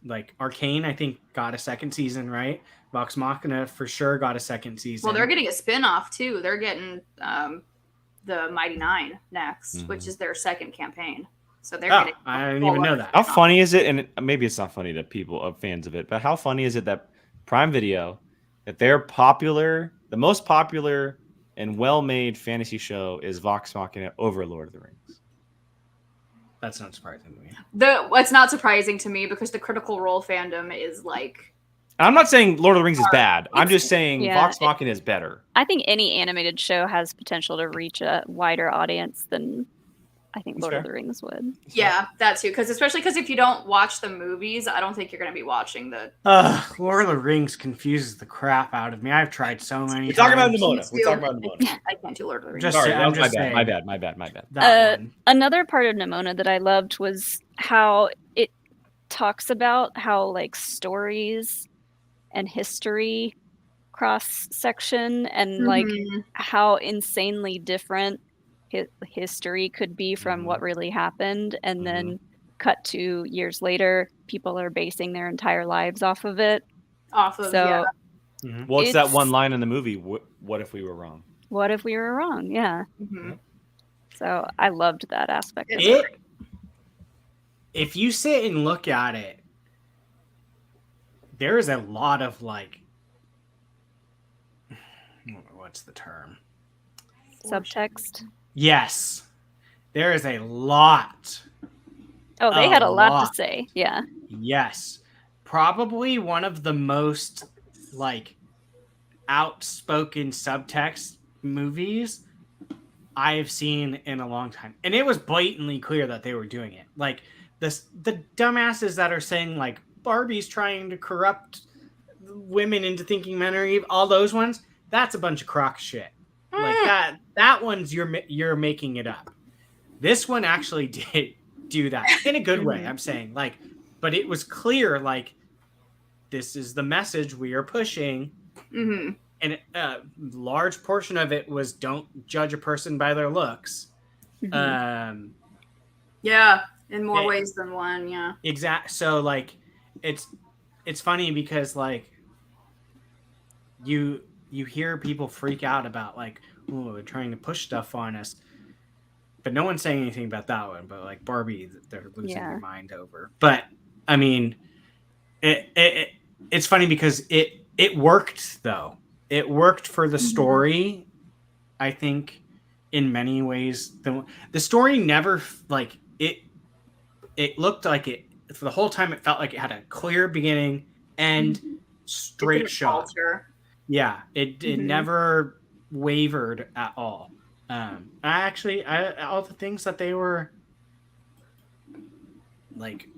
Like Arcane, I think got a second season, right? Vox Machina for sure got a second season. Well, they're getting a spin-off too. They're getting the Mighty Nine next, which is their second campaign. So they're getting. I didn't even know that. How funny is it? And maybe it's not funny to people, fans of it, but how funny is it that Prime Video, that their popular, the most popular and well-made fantasy show is Vox Machina over Lord of the Rings? That's not surprising to me. It's not surprising to me because the Critical Role fandom is like. I'm not saying Lord of the Rings is bad. I'm just saying Vox Machina is better. I think any animated show has potential to reach a wider audience than I think Lord of the Rings would. Yeah, that too. Especially because if you don't watch the movies, I don't think you're going to be watching the. Lord of the Rings confuses the crap out of me. I've tried so many. We're talking about Nimona. We're talking about Nimona. I can't do Lord of the Rings. Sorry, I'm just saying. My bad. Another part of Nimona that I loved was how it talks about how like stories and history cross section and like how insanely different history could be from what really happened, and then cut to years later, people are basing their entire lives off of it. Well, it's that one line in the movie. What if we were wrong? What if we were wrong? Yeah. So I loved that aspect of it. If you sit and look at it, there is a lot of like, what's the term? Subtext. Yes, there is a lot. Oh, they had a lot to say. Yeah. Yes. Probably one of the most like outspoken subtext movies I've seen in a long time. And it was blatantly clear that they were doing it. Like the dumbasses that are saying like Barbie's trying to corrupt women into thinking men are evil, all those ones, that's a bunch of crock shit. Like that one's you're making it up. This one actually did do that in a good way. I'm saying like, but it was clear like this is the message we are pushing, and a large portion of it was don't judge a person by their looks. Yeah, in more ways than one. Yeah, exactly. So like, it's funny because like you hear people freak out about like, oh, they're trying to push stuff on us, but no one's saying anything about that one. But like Barbie, they're losing their mind over. But I mean, it's funny because it worked though. It worked for the story. I think in many ways the story never like it. It looked like it for the whole time. It felt like it had a clear beginling and straight shot. Yeah, it never wavered at all. All the things that they were like,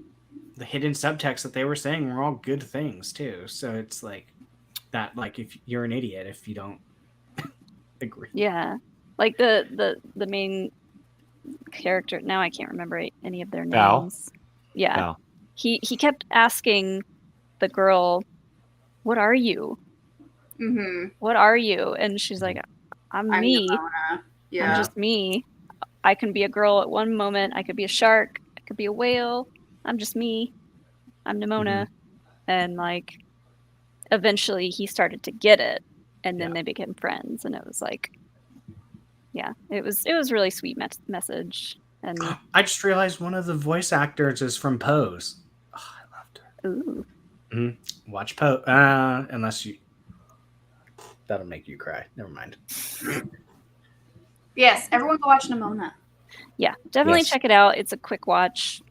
the hidden subtext that they were saying were all good things too. So it's like that. Like if you're an idiot if you don't agree. Yeah, like the main character. Now I can't remember any of their names. Val. Yeah, Val. He kept asking the girl, "What are you? What are you?" And she's like, I'm me. Nimona. Yeah. I'm just me. I can be a girl at one moment. I could be a shark. I could be a whale. I'm just me. I'm Nimona. And like, eventually he started to get it. and then they became friends, and it was like, yeah, it was really sweet message. And I just realized one of the voice actors is from Pose. Oh, I loved her. ooh, Watch Pose, unless you. That'll make you cry. Never mind. Yes, everyone go watch Nimona. yeah, definitely Yes. check it out. It's a quick watch.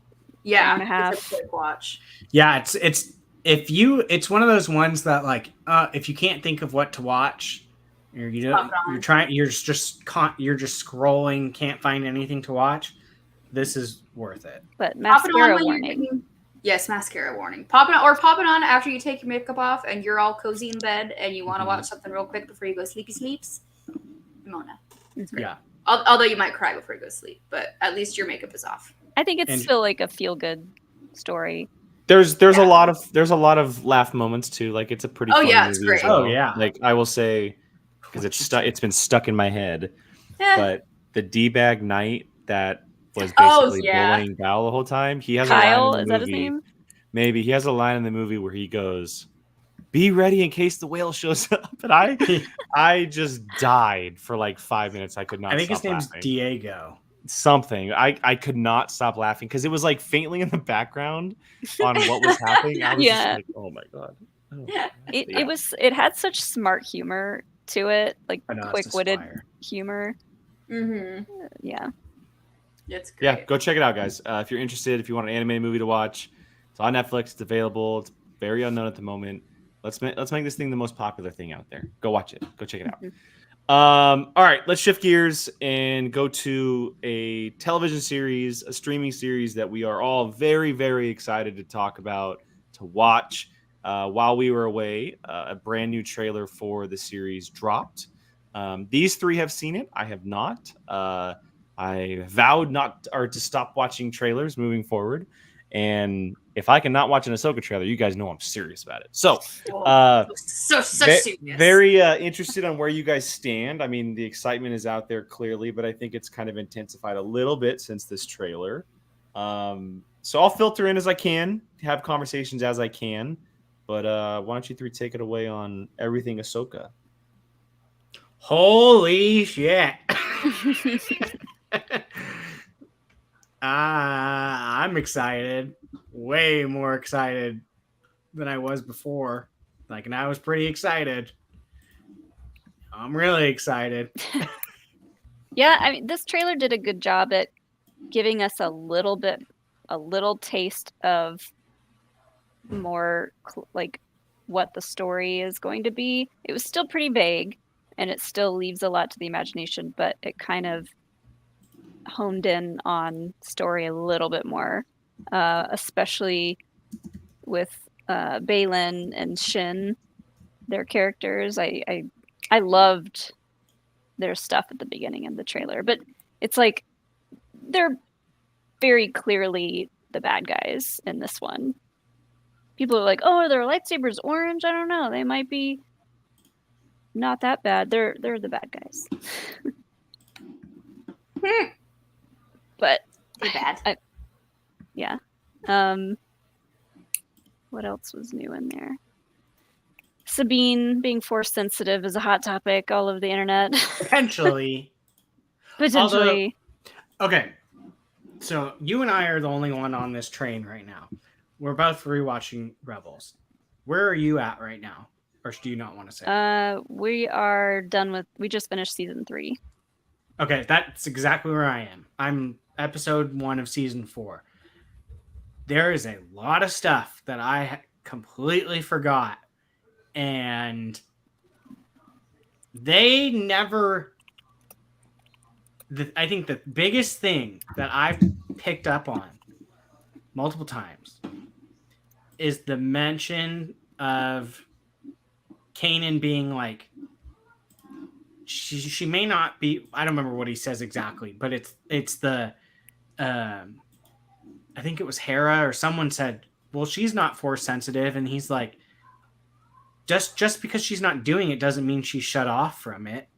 Yeah, Hour and a half. it's a quick watch. Yeah, it's one of those ones that like if you can't think of what to watch, you're just scrolling, can't find anything to watch. This is worth it. But Pop it on mascara when warning. Yes, mascara warning. Pop it on after you take your makeup off and you're all cozy in bed and you want to watch something real quick before you go sleeps. Nimona. It's great. Yeah. Although you might cry before you go to sleep, but at least your makeup is off. I think it's And- still like a feel good story. There's a lot of laugh moments too. Like it's a pretty Oh, funny yeah, it's movie as great. well. Oh, yeah. Like I will say, because it's been stuck in my head. Yeah. But the D-bag knight that was Oh, basically yeah. bullying Val the whole time. He has Kyle, a line in is the that his movie. name? Maybe he has a line in the movie where he goes, "Be ready in case the whale shows up." And I just died for like 5 minutes. I could not. I think his stop name's laughing. Diego. Something. I could not stop laughing because it was like faintly in the background on what was happening. I was just Yeah. like, oh my god. Oh, Yeah. It had such smart humor to it, like I know, it's just quick-witted fire. humor. Mm-hmm. Yeah. It's great. Yeah, go check it out, guys. If you're interested, if you want an animated movie to watch, it's on Netflix. It's available. It's very unknown at the moment. Let's make this thing the most popular thing out there. Go watch it. Go check it out. All right, let's shift gears and go to a television series, a streaming series that we are all very, very excited to talk about, to watch. While we were away, a brand new trailer for the series dropped. These three have seen it. I have not. I vowed to stop watching trailers moving forward. And if I cannot watch an Ahsoka trailer, you guys know I'm serious about it. So, so serious. very interested on where you guys stand. I mean, the excitement is out there clearly, but I think it's kind of intensified a little bit since this trailer. So I'll filter in as I can, have conversations as I can. But why don't you three take it away on everything Ahsoka? Holy shit. I'm excited. Way more excited than I was before. And I was pretty excited. I'm really excited. Yeah, I mean, this trailer did a good job at giving us a little taste of more like what the story is going to be. It was still pretty vague, and it still leaves a lot to the imagination, but it kind of honed in on story a little bit more, especially with Baylan and Shin, their characters. I loved their stuff at the beginning of the trailer, but it's like they're very clearly the bad guys in this one. People are like, "Oh, are their lightsabers orange? I don't know. They might be not that bad. They're the bad guys." But Too bad. yeah. What else was new in there? Sabine being force sensitive is a hot topic all over the internet. Potentially. Potentially. Okay. So you and I are the only one on this train right now. We're both rewatching Rebels. Where are you at right now? Or do you not want to say? We are done with. We just finished season 3. Okay, that's exactly where I am. I'm episode 1 of season 4. There is a lot of stuff that I completely forgot. And they never... I think the biggest thing that I've picked up on multiple times is the mention of Kanan being like, she may not be, I don't remember what he says exactly, but it's the I think it was Hera or someone said, well, she's not force sensitive, and he's like, just because she's not doing it doesn't mean she's shut off from it.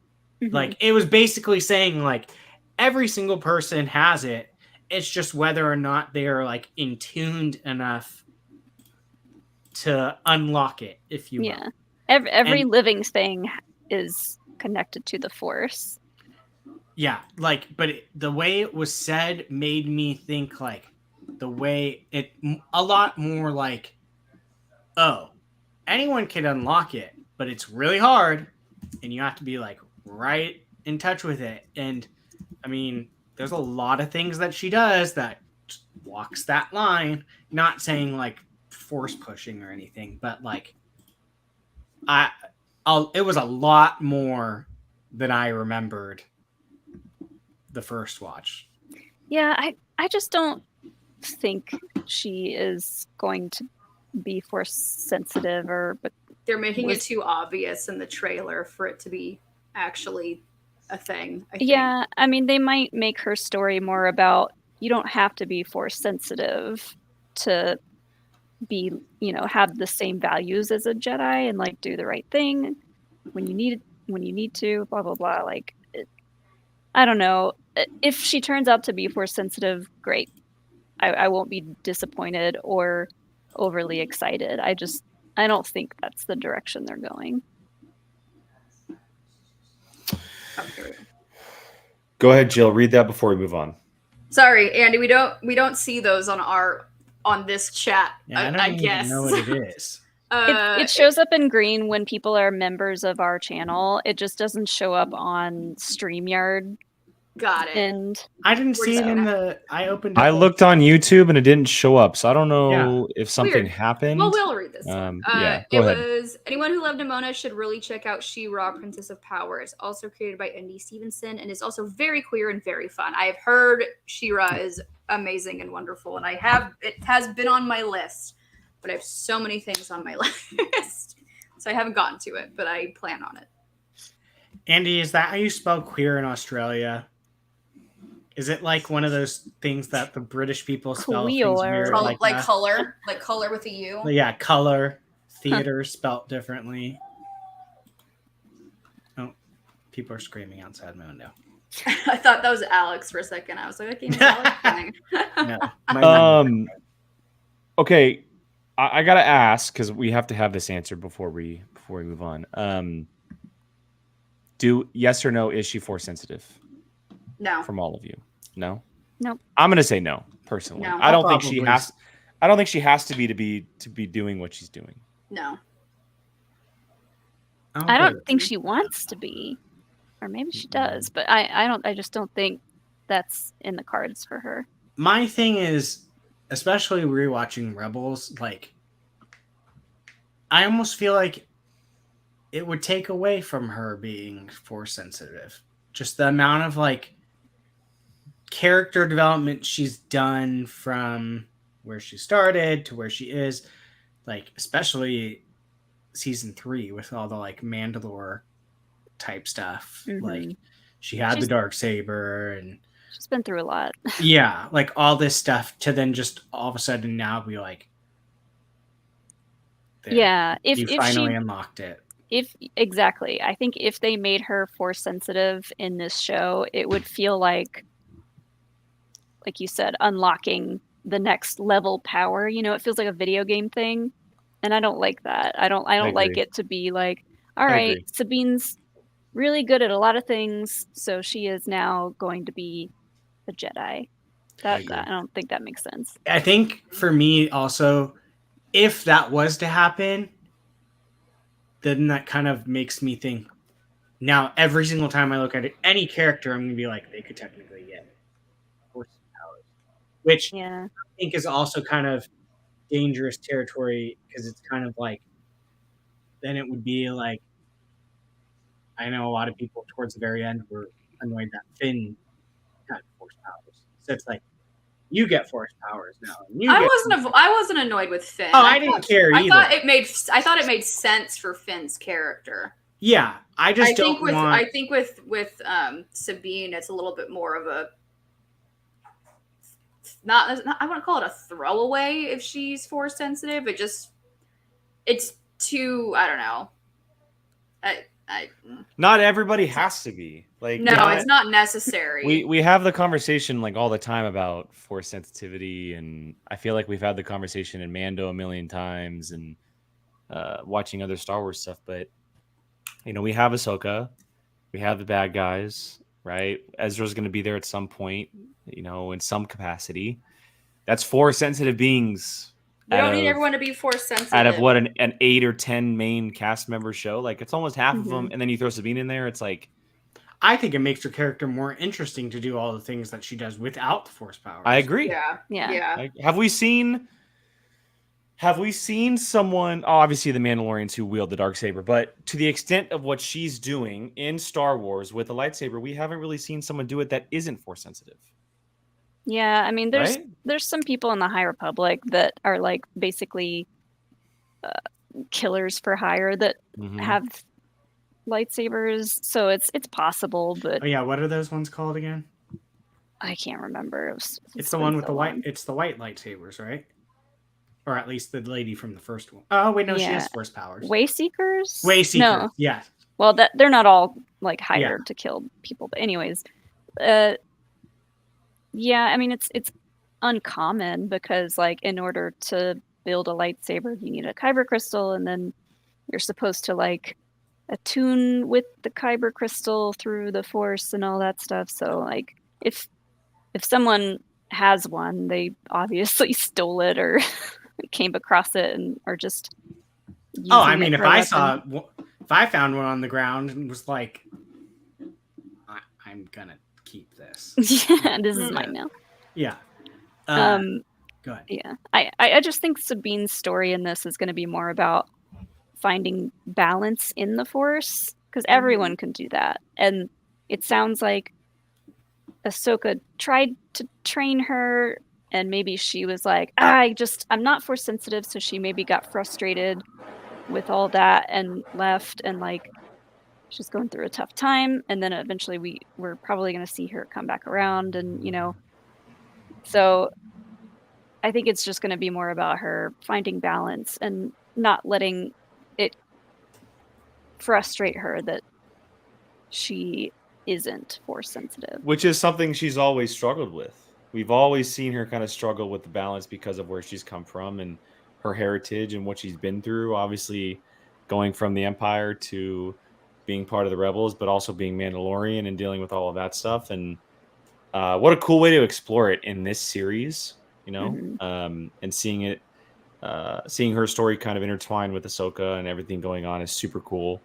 Mm-hmm. Like, it was basically saying like every single person has it. It's just whether or not they are like in tuned enough to unlock it, if you will. Yeah. Every living thing is connected to the Force. Yeah, like, but the way it was said made me think like the way it a lot more like, oh, anyone can unlock it, but it's really hard, and you have to be like right in touch with it. And I mean, there's a lot of things that she does that walks that line. Not saying like force pushing or anything, but like it was a lot more than I remembered the first watch. Yeah, I just don't think she is going to be Force sensitive, or but They're making it too obvious in the trailer for it to be actually a thing. I think. Yeah, I mean, they might make her story more about you don't have to be Force sensitive to be, have the same values as a Jedi and like do the right thing when you need to, blah blah blah. Like, I don't know. If she turns out to be Force sensitive, great. I won't be disappointed or overly excited. I don't think that's the direction they're going. Go ahead, Jill. Read that before we move on. Sorry, Andy. We don't see those on this chat. Yeah, I don't even know what it is. It shows up in green when people are members of our channel. It just doesn't show up on StreamYard. Got it. And I didn't see it in the. I opened. I looked on YouTube and it didn't show up, so I don't know if something happened. Well, we'll read this. Yeah, go ahead. Was anyone who loved Nimona should really check out She-Ra, Princess of Power. It's also created by Indy Stevenson and is also very queer and very fun. I have heard She-Ra is amazing and wonderful, and it has been on my list, but I have so many things on my list, so I haven't gotten to it, but I plan on it. Andy, is that how you spell queer in Australia? Is it like one of those things that the British people spell things weird, like color with a U? Yeah, color. Theater spelt differently. Oh, people are screaming outside my window. I thought that was Alex for a second. I was like, that game is Alex. No, okay, I gotta ask because we have to have this answered before we move on. Yes or no? Is she Force sensitive? No. From all of you. No. Nope. I'm gonna say no. Personally, No. I don't think she has. I don't think she has to be doing what she's doing. No. I don't think she wants to be, or maybe she does, but I just don't think that's in the cards for her. My thing is, especially rewatching Rebels, like I almost feel like it would take away from her being Force sensitive. Just the amount of like character development she's done from where she started to where she is, like especially season 3 with all the like Mandalore type stuff. Mm-hmm. Like she's the Darksaber and she's been through a lot. Yeah, like all this stuff to then just all of a sudden now be like, if you finally unlocked it. Exactly. I think if they made her Force sensitive in this show, it would feel like you said, unlocking the next level power. It feels like a video game thing, and I don't like that. I don't like it to be like, all right, Sabine's really good at a lot of things, so she is now going to be a Jedi. I don't think that makes sense. I think for me also, if that was to happen, then that kind of makes me think, now every single time I look at any character, I'm going to be like, they could technically get Force powers. Which I think is also kind of dangerous territory, because it's kind of like, then it would be like, I know a lot of people towards the very end were annoyed that Finn got Force powers. So it's like, you get Force powers now. I wasn't annoyed with Finn. Oh, I didn't care either. I thought it made sense for Finn's character. Yeah, I think with Sabine, it's a little bit more of a not I want to call it a throwaway if she's Force sensitive. It's too, I don't know. Not everybody has to be. Like, no, it's not necessary. We have the conversation like all the time about Force sensitivity, and I feel like we've had the conversation in Mando a million times and watching other Star Wars stuff, but we have Ahsoka, we have the bad guys, right? Ezra's going to be there at some point, in some capacity. That's 4 sensitive beings. We don't need everyone to be force sensitive. Out of what an 8 or 10 main cast member show, like it's almost half of them, and then you throw Sabine in there. It's like, I think it makes her character more interesting to do all the things that she does without the force powers. I agree. Yeah. Like, have we seen someone? Oh, obviously the Mandalorians who wield the darksaber, but to the extent of what she's doing in Star Wars with the lightsaber, we haven't really seen someone do it that isn't force sensitive. Yeah, I mean, there's Right? there's some people in the High Republic that are like basically killers for hire that have lightsabers, so it's possible, but Oh yeah, what are those ones called again? I can't remember. It's the one with the white. It's the white lightsabers, right? Or at least the lady from the first one. Oh wait, no, she has force powers. Wayseekers. Wayseekers. No. Yeah. Well, they're not all like hired to kill people, but anyways, yeah. I mean, it's uncommon because like in order to build a lightsaber, you need a kyber crystal, and then you're supposed to like attune with the kyber crystal through the force and all that stuff. So like if someone has one, they obviously stole it or came across it and are just Oh, I mean, if I found one on the ground and was like, I'm gonna keep this. Yeah, this is mine now. Yeah. Go ahead. Yeah, I just think Sabine's story in this is going to be more about finding balance in the Force, because everyone can do that, and it sounds like Ahsoka tried to train her, and maybe she was like, I'm not Force sensitive, so she maybe got frustrated with all that and left, and like she's going through a tough time, and then eventually we're probably going to see her come back around, and so I think it's just going to be more about her finding balance and not letting it frustrate her that she isn't force sensitive. Which is something she's always struggled with. We've always seen her kind of struggle with the balance because of where she's come from and her heritage and what she's been through. Obviously, going from the Empire to being part of the Rebels, but also being Mandalorian and dealing with all of that stuff. And what a cool way to explore it in this series, and seeing it, seeing her story kind of intertwined with Ahsoka and everything going on is super cool.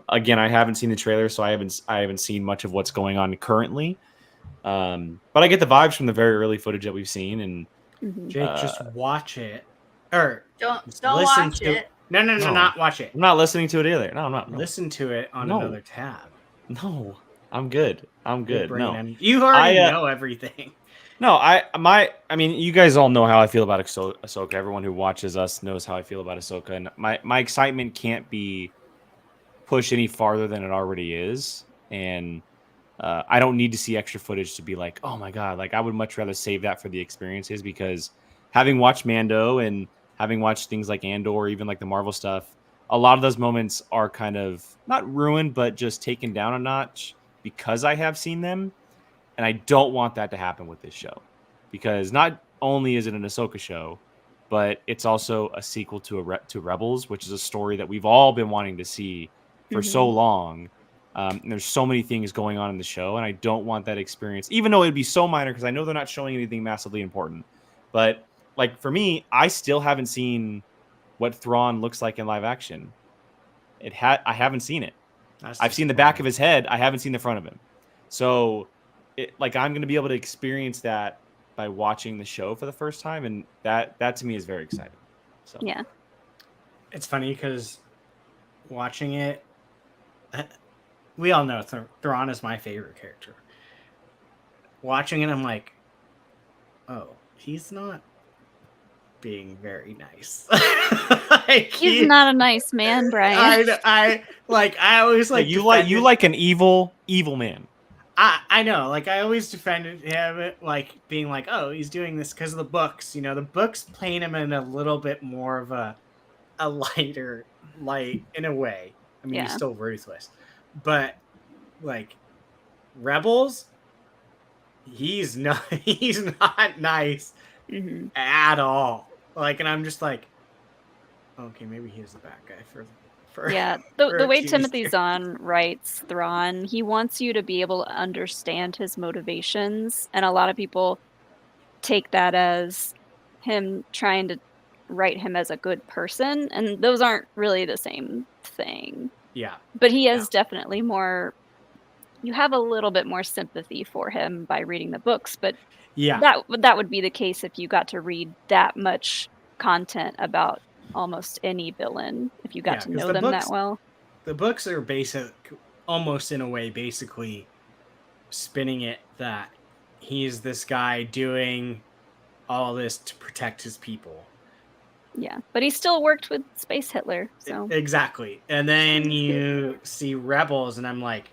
Again, I haven't seen the trailer, so I haven't seen much of what's going on currently. But I get the vibes from the very early footage that we've seen, and Jake, just watch it, or don't listen watch to it. No, not watch it. I'm not listening to it either. No, I'm not. No. Listen to it on another tab. No, I'm good. No, you already know everything. No, I mean, you guys all know how I feel about Ahsoka. Everyone who watches us knows how I feel about Ahsoka, and my excitement can't be pushed any farther than it already is. And I don't need to see extra footage to be like, oh my god, like I would much rather save that for the experiences, because having watched Mando and having watched things like Andor, or even like the Marvel stuff, a lot of those moments are kind of not ruined, but just taken down a notch because I have seen them. And I don't want that to happen with this show, because not only is it an Ahsoka show, but it's also a sequel to Rebels, which is a story that we've all been wanting to see for so long. And there's so many things going on in the show, and I don't want that experience, even though it'd be so minor, because I know they're not showing anything massively important. But like for me, I still haven't seen what Thrawn looks like in live action. I haven't seen it. I've seen the back of his head. I haven't seen the front of him. So I'm going to be able to experience that by watching the show for the first time, and that to me is very exciting. So yeah, it's funny because watching it, we all know Thrawn is my favorite character. Watching it, I'm like, oh, he's not being very nice. He's not a nice man, Brian. I always like you like an evil man. I know, like I always defended him, like being like, oh, he's doing this because of the books. The books paint him in a little bit more of a lighter light in a way. I mean, he's still ruthless, but like Rebels, he's not nice at all. Like, and I'm just like, okay, maybe he is the bad guy for Yeah, the for way TV Timothy series. Zahn writes Thrawn, he wants you to be able to understand his motivations, and a lot of people take that as him trying to write him as a good person, and those aren't really the same thing. Yeah, But he Yeah. is definitely more. You have a little bit more sympathy for him by reading the books, but yeah, that would be the case if you got to read that much content about almost any villain, if you got yeah. to Because know them that well. the books are almost in a way, basically spinning it that he's this guy doing all this to protect his people. Yeah, but he still worked with Space Hitler, so Exactly. And then you see Rebels, and I'm like,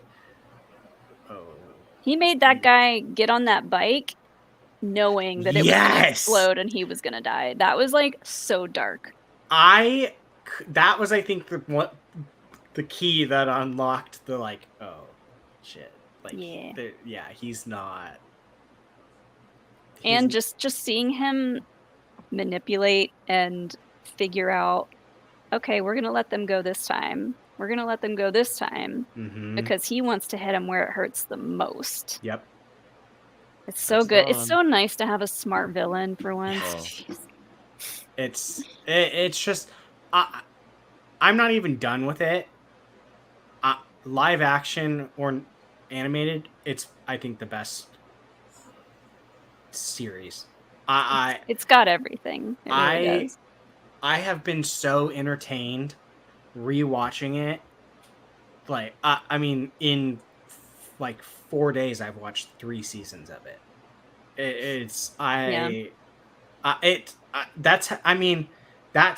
oh, he made that guy get on that bike knowing that it was gonna yes. explode and he was gonna die. That was like so dark. That was, I think, the key that unlocked the like, oh shit, like Yeah. he's not. And just seeing him manipulate and figure out, okay, we're gonna let them go this time. We're gonna let them go this time because he wants to hit him where it hurts the most. Yep. It's so good. It's so nice to have a smart villain for once. Yes. It's just I'm not even done with it. Live action or animated, it's, I think, the best series. It's got everything. It really does. I have been so entertained rewatching it. Like I mean, in like 4 days, I've watched 3 seasons of it. That's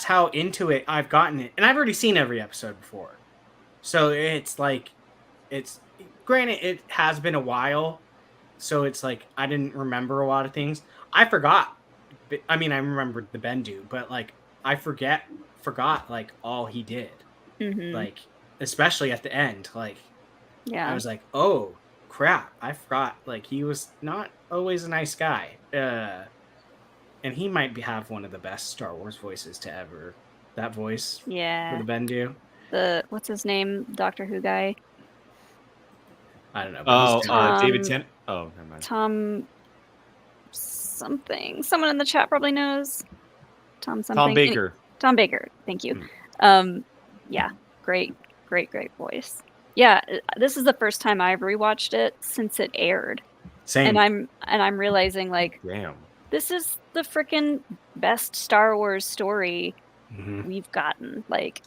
how into it I've gotten it, and I've already seen every episode before. So it's like, it's granted it has been a while, so it's like I didn't remember a lot of things. I forgot. I mean, I remembered the Bendu, but like I forgot like all he did. Like especially at the end, like I was like, oh crap, I forgot. Like he was not always a nice guy. And he might have one of the best Star Wars voices to ever. That voice for the Bendu. What's his name? Doctor Who guy? I don't know. David Tennant. Oh, never mind. Tom something. Someone in the chat probably knows. Tom something. Tom Baker. Tom Baker. Thank you. Yeah, great voice. Yeah, this is the first time I've rewatched it since it aired. Same. And I'm realizing like, damn, this is the freaking best Star Wars story we've gotten. Like,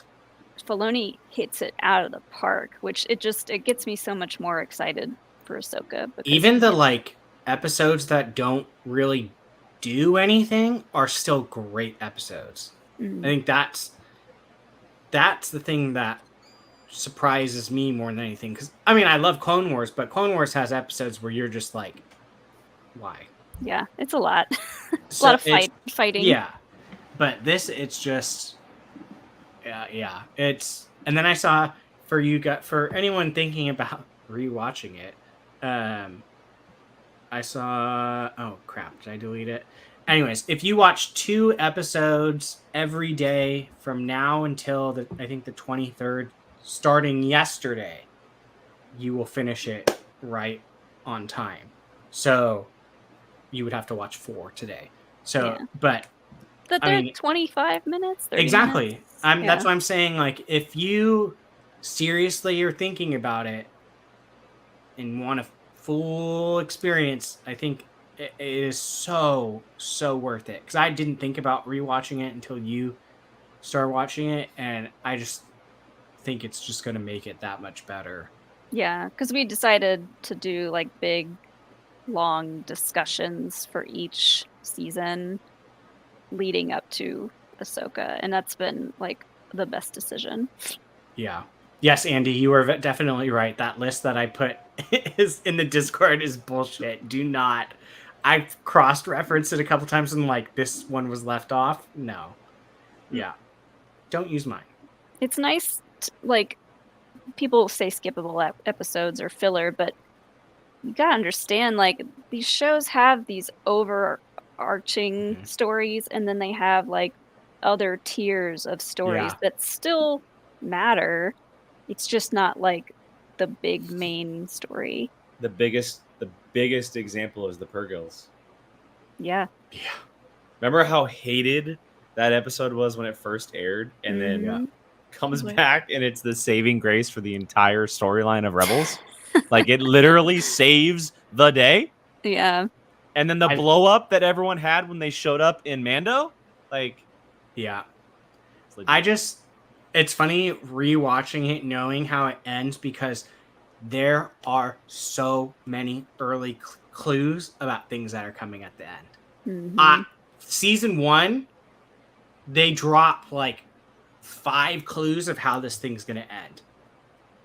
Filoni hits it out of the park, which it gets me so much more excited for Ahsoka. Even the like episodes that don't really do anything are still great episodes. I think that's the thing that surprises me more than anything. Because I mean, I love Clone Wars, but Clone Wars has episodes where you're just like, why? Yeah, it's a lot. A lot of fighting. Yeah, but this, it's just, yeah. It's, and then I saw for anyone thinking about rewatching it, I saw. Oh crap! Did I delete it? Anyways, if you watch 2 episodes every day from now until I think the 23rd, starting yesterday, you will finish it right on time. So you would have to watch 4 today. So, but they're 25 minutes. 30 exactly. minutes. That's what I'm saying. Like, if you seriously are thinking about it and want a full experience, I think it is so worth it. Because I didn't think about rewatching it until you started watching it, and I just think it's just going to make it that much better. Yeah, because we decided to do like big, long discussions for each season leading up to Ahsoka, and that's been like the best decision. Yeah. Yes, Andy, you were definitely right. That list that I put is in the Discord is bullshit. Do not. I've cross-referenced it a couple times and like, this one was left off. No. Yeah. Don't use mine. It's nice, like, people say skippable episodes or filler, but you gotta understand, like, these shows have these overarching stories, and then they have like other tiers of stories that still matter. It's just not like the big main story. The biggest example is the Purgils. Yeah. Yeah. Remember how hated that episode was when it first aired, and then Mhm. comes Like- back and it's the saving grace for the entire storyline of Rebels. Like it literally saves the day. Yeah. And then the blow up that everyone had when they showed up in Mando, like Yeah. it's legit. It's funny rewatching it, knowing how it ends, because there are so many early clues about things that are coming at the end. Mhm. Season 1, they drop like 5 clues of how this thing's gonna end,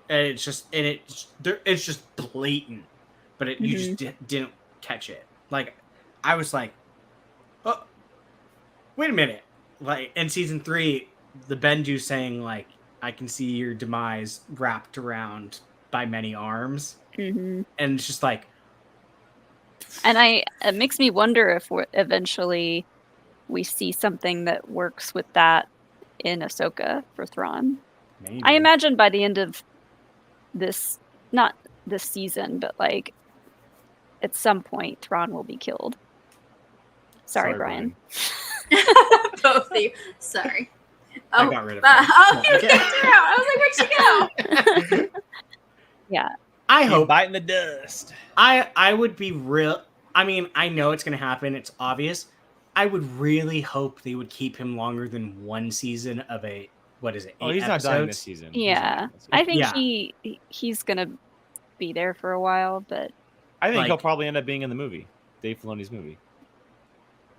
and it's just blatant, but you just didn't catch it. Like, I was like, oh, wait a minute. Like, in season 3, the Benju saying, like, I can see your demise wrapped around by many arms. Mhm. And it's just like, And it makes me wonder if eventually we see something that works with that in Ahsoka for Thrawn. maybe. I imagine by the end of this, not this season, but like at some point, Thrawn will be killed. Sorry, Brian. Both of you. Sorry. I got rid of Oh, her. you kicked her out. I was like, where'd she go? Yeah. I Keep hope biting the dust. I would be real. I mean, I know it's going to happen. It's obvious. I would really hope they would keep him longer than one season of a, what is it? 8 Oh, he's episodes? not dying this season. He's not Yeah. dying this season. I think Yeah. he's gonna be there for a while, but I think he'll like- probably end up being in the movie, Dave Filoni's movie.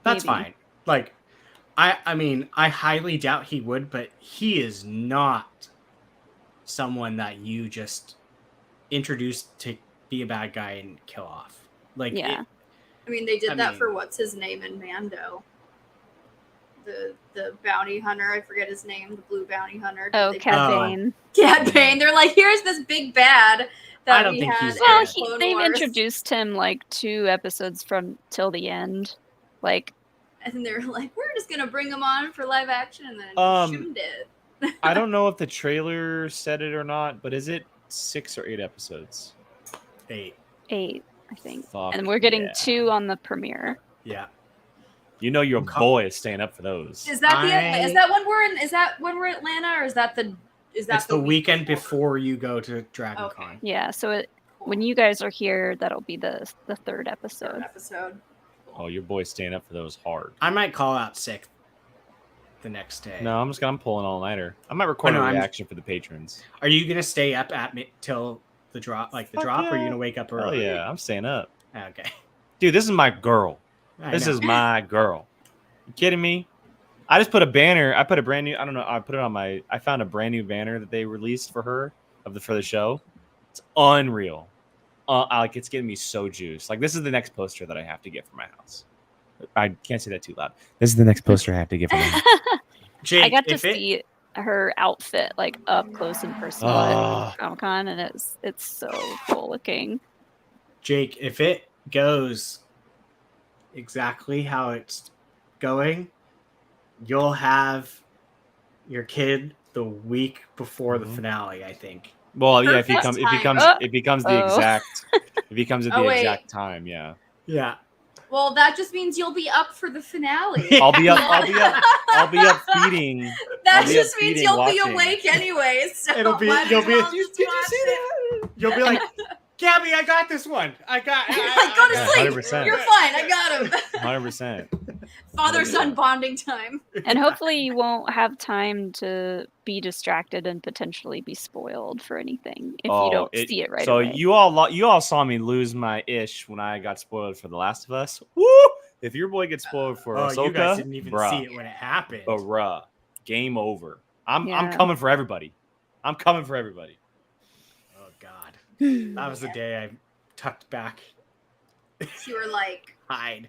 That's Maybe. fine. Like, I mean, I highly doubt he would, but he is not someone that you just introduce to be a bad guy and kill off. Like, Yeah. I mean, they did I that mean- for what's his name in Mando. The bounty hunter, I forget his name, the blue bounty hunter. oh, They- Cad Oh. Bane. Cad Bane. They're like, here's this big bad that I don't we think had he's in Well, bad. Clone they've Wars. introduced him like 2 episodes from till the end. Like, And they're like, we're just gonna bring him on for live action, and then shoot it. I don't know if the trailer said it or not, but is it 6 or 8 episodes? 8. 8, I think. Fuck And we're getting yeah. 2 on the premiere. Yeah. You know your Okay. boy is staying up for those. Is that when we're in Atlanta, or is that It's the week weekend before you go to Dragon Okay. Con. Yeah, so Cool. when you guys are here, that'll be the 3rd episode. episode. Oh, your boy's staying up for those hard. I might call out sick the next day. No, I'm pulling all nighter. I might record Oh, no, a I'm- reaction for the patrons. Are you gonna stay up at till the drop, Fuck or are you yeah. gonna wake up Oh early? yeah, I'm staying up. Okay. Dude, this is my girl. This is my girl. You kidding me? I just put a banner. I put a brand new. I don't know. I put it on my. I found a brand new banner that they released for her for the show. It's unreal. Like it's getting me so juiced. Like this is the next poster that I have to get for my house. I can't say that too loud. This is the next poster I have to get for my house. Jake, I got to if it- see her outfit like up close and personal Oh. at Comic Con, and it's so cool looking. Jake, if it goes exactly how it's going, you'll have your kid the week before the Mhm. finale, I think. Well, yeah. If he Perfect comes, time. it becomes the Oh. exact. If he comes at the Oh, wait. exact time, yeah. Yeah. Well, that just means you'll be up for the finale. I'll be up. I'll be up feeding. That I'll be just up means feeding, you'll be watching. awake anyways. So It'll be- might as you'll be- well Did just you watch see it. You'll be like, Gabby, I got this one. I got Like, go to Yeah, sleep. 100%. You're fine. I got him. 100%. Father-son bonding time. And hopefully you won't have time to be distracted and potentially be spoiled for anything if you don't see it right so away. you all saw me lose my ish when I got spoiled for The Last of Us. Woo! If your boy gets spoiled for Oh, Ahsoka, you guys didn't even bruh, see it when it happened. bruh, game over. I'm Yeah. coming for everybody. I'm coming for everybody. Oh God. That was the day I tucked back, You were like, hide.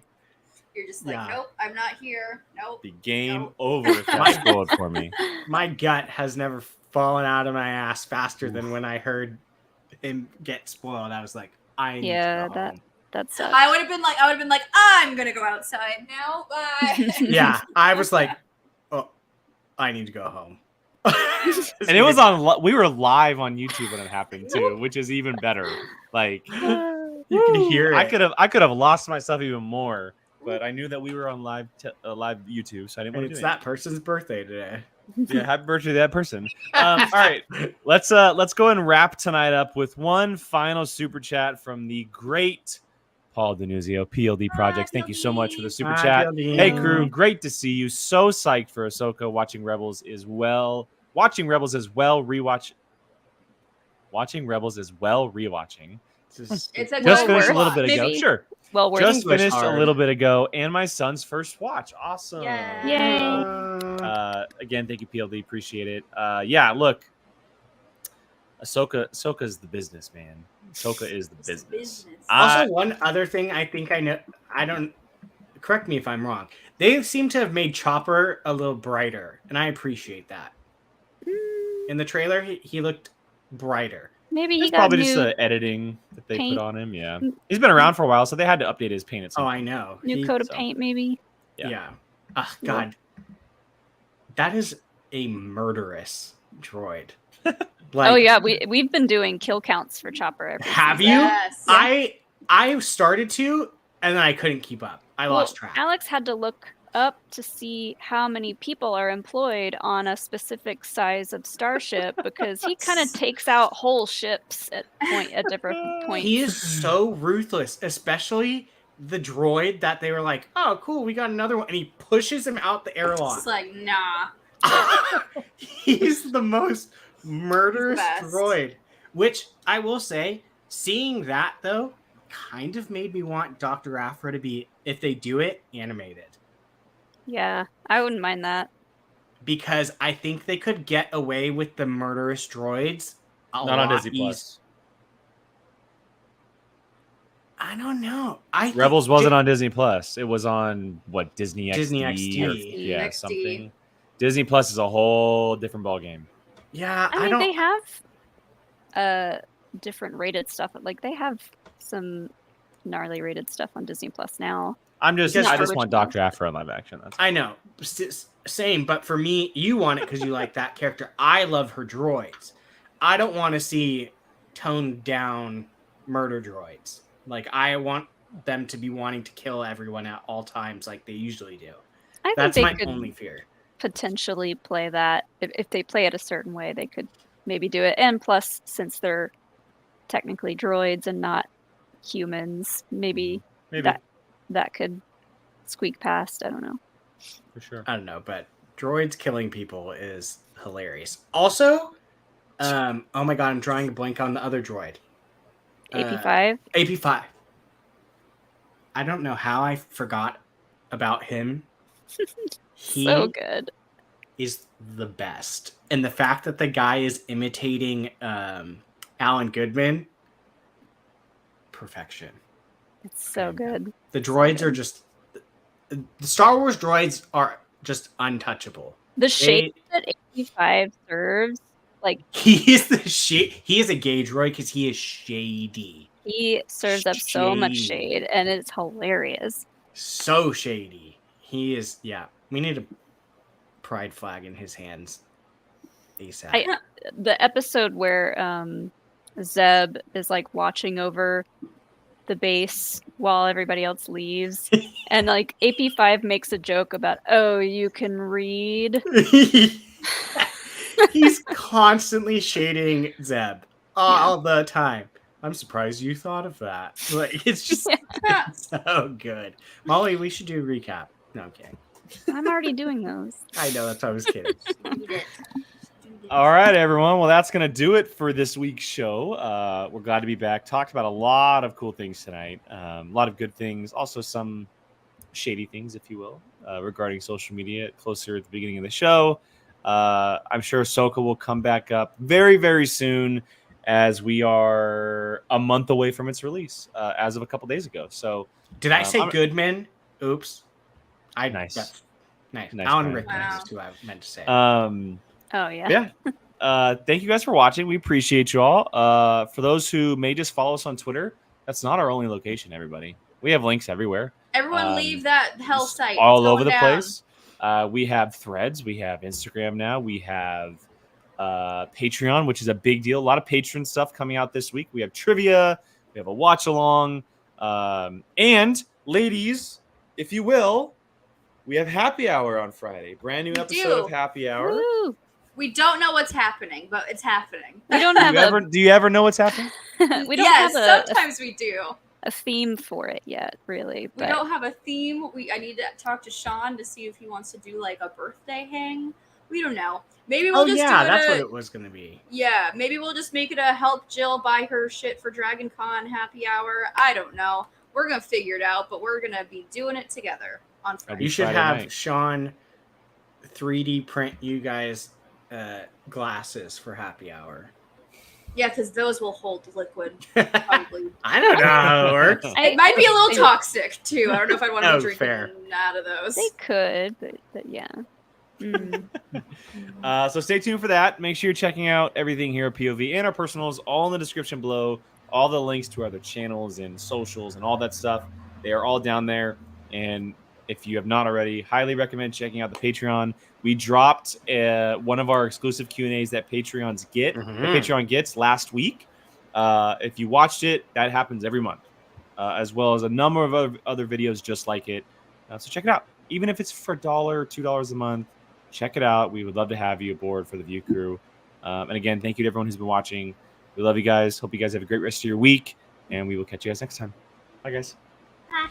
you're just like, Yeah. nope, I'm not here. Nope. The game Nope. over if that's spoiled for me. My gut has never fallen out of my ass faster than when I heard him get spoiled. I was like, I need Yeah, to go home. That sucks. I would have been like, I'm gonna go outside now. Bye. Yeah, I was like, oh, I need to go home. And it was on. We were live on YouTube when it happened too, which is even better. Like You can hear it. I could have lost myself even more, but I knew that we were on live YouTube, so I didn't want to do It's it. that person's birthday today. Yeah, happy birthday to that person. All right, let's go and wrap tonight up with one final super chat from the great Paul Denuzio, PLD Projects. Thank you so much for the super chat. PLD. Hey crew, great to see you. So psyched for Ahsoka. Watching Rebels as well. Rewatching rewatching. It's a Just good finished a watch. little bit ago. Maybe. Sure. Well, we're Just English finished a hard. little bit ago, and my son's first watch. Awesome. Yay. Again, thank you, PLD. Appreciate it. Yeah, look, Ahsoka's the business, man. Ahsoka is the business. Also, one other thing I think I know, I don't, correct me if I'm wrong. They seem to have made Chopper a little brighter, and I appreciate that. In the trailer, he looked brighter. Maybe he It's got probably new. just the editing that they paint. put on him. Yeah, he's been around for a while, so they had to update his paint at some Oh, point. I know. New coat of so- paint, maybe. Yeah. Oh, God. That is a murderous droid. Like, Oh yeah, we've been doing kill counts for Chopper. Every Have season. you? Yes. I started to, and then I couldn't keep up. I Well, lost track. Alex had to look up to see how many people are employed on a specific size of starship because he kind of takes out whole ships at different points. He is so ruthless, especially the droid that they were like, oh, cool, we got another one. And he pushes him out the airlock. It's like, nah. He's the most murderous He's the best. droid. Which I will say, seeing that though, kind of made me want Dr. Aphra to be, if they do it, animated. Yeah, I wouldn't mind that. Because I think they could get away with the murderous droids Not on Disney Plus. I don't know. I think Rebels wasn't on Disney Plus. It was on what, Disney XD? Disney XD. or- XD. yeah, something. Disney Plus is a whole different ballgame. Yeah, I mean, don't. they have different rated stuff. Like they have some gnarly rated stuff on Disney Plus now. I Because- just want Original. Dr. Aphra in live action. That's I know. Same, but for me, you want it because you like that character. I love her droids. I don't want to see toned down murder droids. Like, I want them to be wanting to kill everyone at all times like they usually do. I think That's they my could only fear. potentially play that if they play it a certain way. They could maybe do it. And plus, since they're technically droids and not humans, maybe that could squeak past. I don't know. for sure. I don't know, but droids killing people is hilarious. Also, oh my god, I'm drawing a blank on the other droid. AP5. AP5. I don't know how I forgot about him. He So good. is the best. And the fact that the guy is imitating Alan Goodman, perfection. It's so good. The droids are just the Star Wars droids are just untouchable. The shape that AP5 serves, like He is he is a gay droid because he is shady. he serves up so much Shade. shade, and it's hilarious. So shady. He is, yeah. We need a pride flag in his hands. ASAP. The episode where Zeb is like watching over the base while everybody else leaves, and like AP5 makes a joke about, "Oh, you can read." He's constantly shading Zeb all the time. I'm surprised you thought of that. Like, it's just so good. Molly, we should do a recap. No, I'm kidding. I'm already doing those. I know, that's why I was kidding. All right, everyone. Well, that's going to do it for this week's show. We're glad to be back. Talked about a lot of cool things tonight. A lot of good things. Also some shady things, if you will, regarding social media closer at the beginning of the show. I'm sure Ahsoka will come back up very, very soon as we are a month away from its release as of a couple days ago. So Did I say I'm- Goodman? Oops. Nice. That's nice. Nice, Alan Brian. Rickman Wow. is who I meant to say. Oh yeah. Yeah. Thank you guys for watching. We appreciate you all. For those who may just follow us on Twitter, that's not our only location, everybody. We have links everywhere. Everyone leave that hell site. All It's over the going down. place. We have Threads. We have Instagram now. We have Patreon, which is a big deal. A lot of patron stuff coming out this week. We have trivia, we have a watch along, and ladies, if you will, we have happy hour on Friday. Brand new We episode of do. Happy Hour. Woo! We don't know what's happening, but it's happening. We don't Do have you ever know what's happening? we don't yes, have sometimes we do. a theme for it yet, really. We But don't have a theme. I need to talk to Sean to see if he wants to do like a birthday hang. We don't know. Maybe we'll just do it. That's what it was gonna be. Yeah, maybe we'll just make it a help Jill buy her shit for Dragon Con happy hour. I don't know. We're gonna figure it out, but we're gonna be doing it together on Friday. You should Friday have night. Sean 3D print you guys glasses for happy hour. Yeah, because those will hold liquid. Probably. I don't know how it works. It might be a little they- toxic too. I don't know if I'd want to Oh, be drinking fair. out of those. They could, but yeah. Mm. So stay tuned for that. Make sure you're checking out everything here at POV and our personals, all in the description below. All the links to our other channels and socials and all that stuff. They are all down there. And if you have not already, highly recommend checking out the Patreon. We dropped one of our exclusive Q&As that Patreons get. Mhm. The Patreon gets last week. If you watched it, that happens every month, as well as a number of other videos just like it. So check it out. Even if it's for $1 or $2 a month, check it out. We would love to have you aboard for the View Crew. And again, thank you to everyone who's been watching. We love you guys. Hope you guys have a great rest of your week, and we will catch you guys next time. Bye, guys. Bye.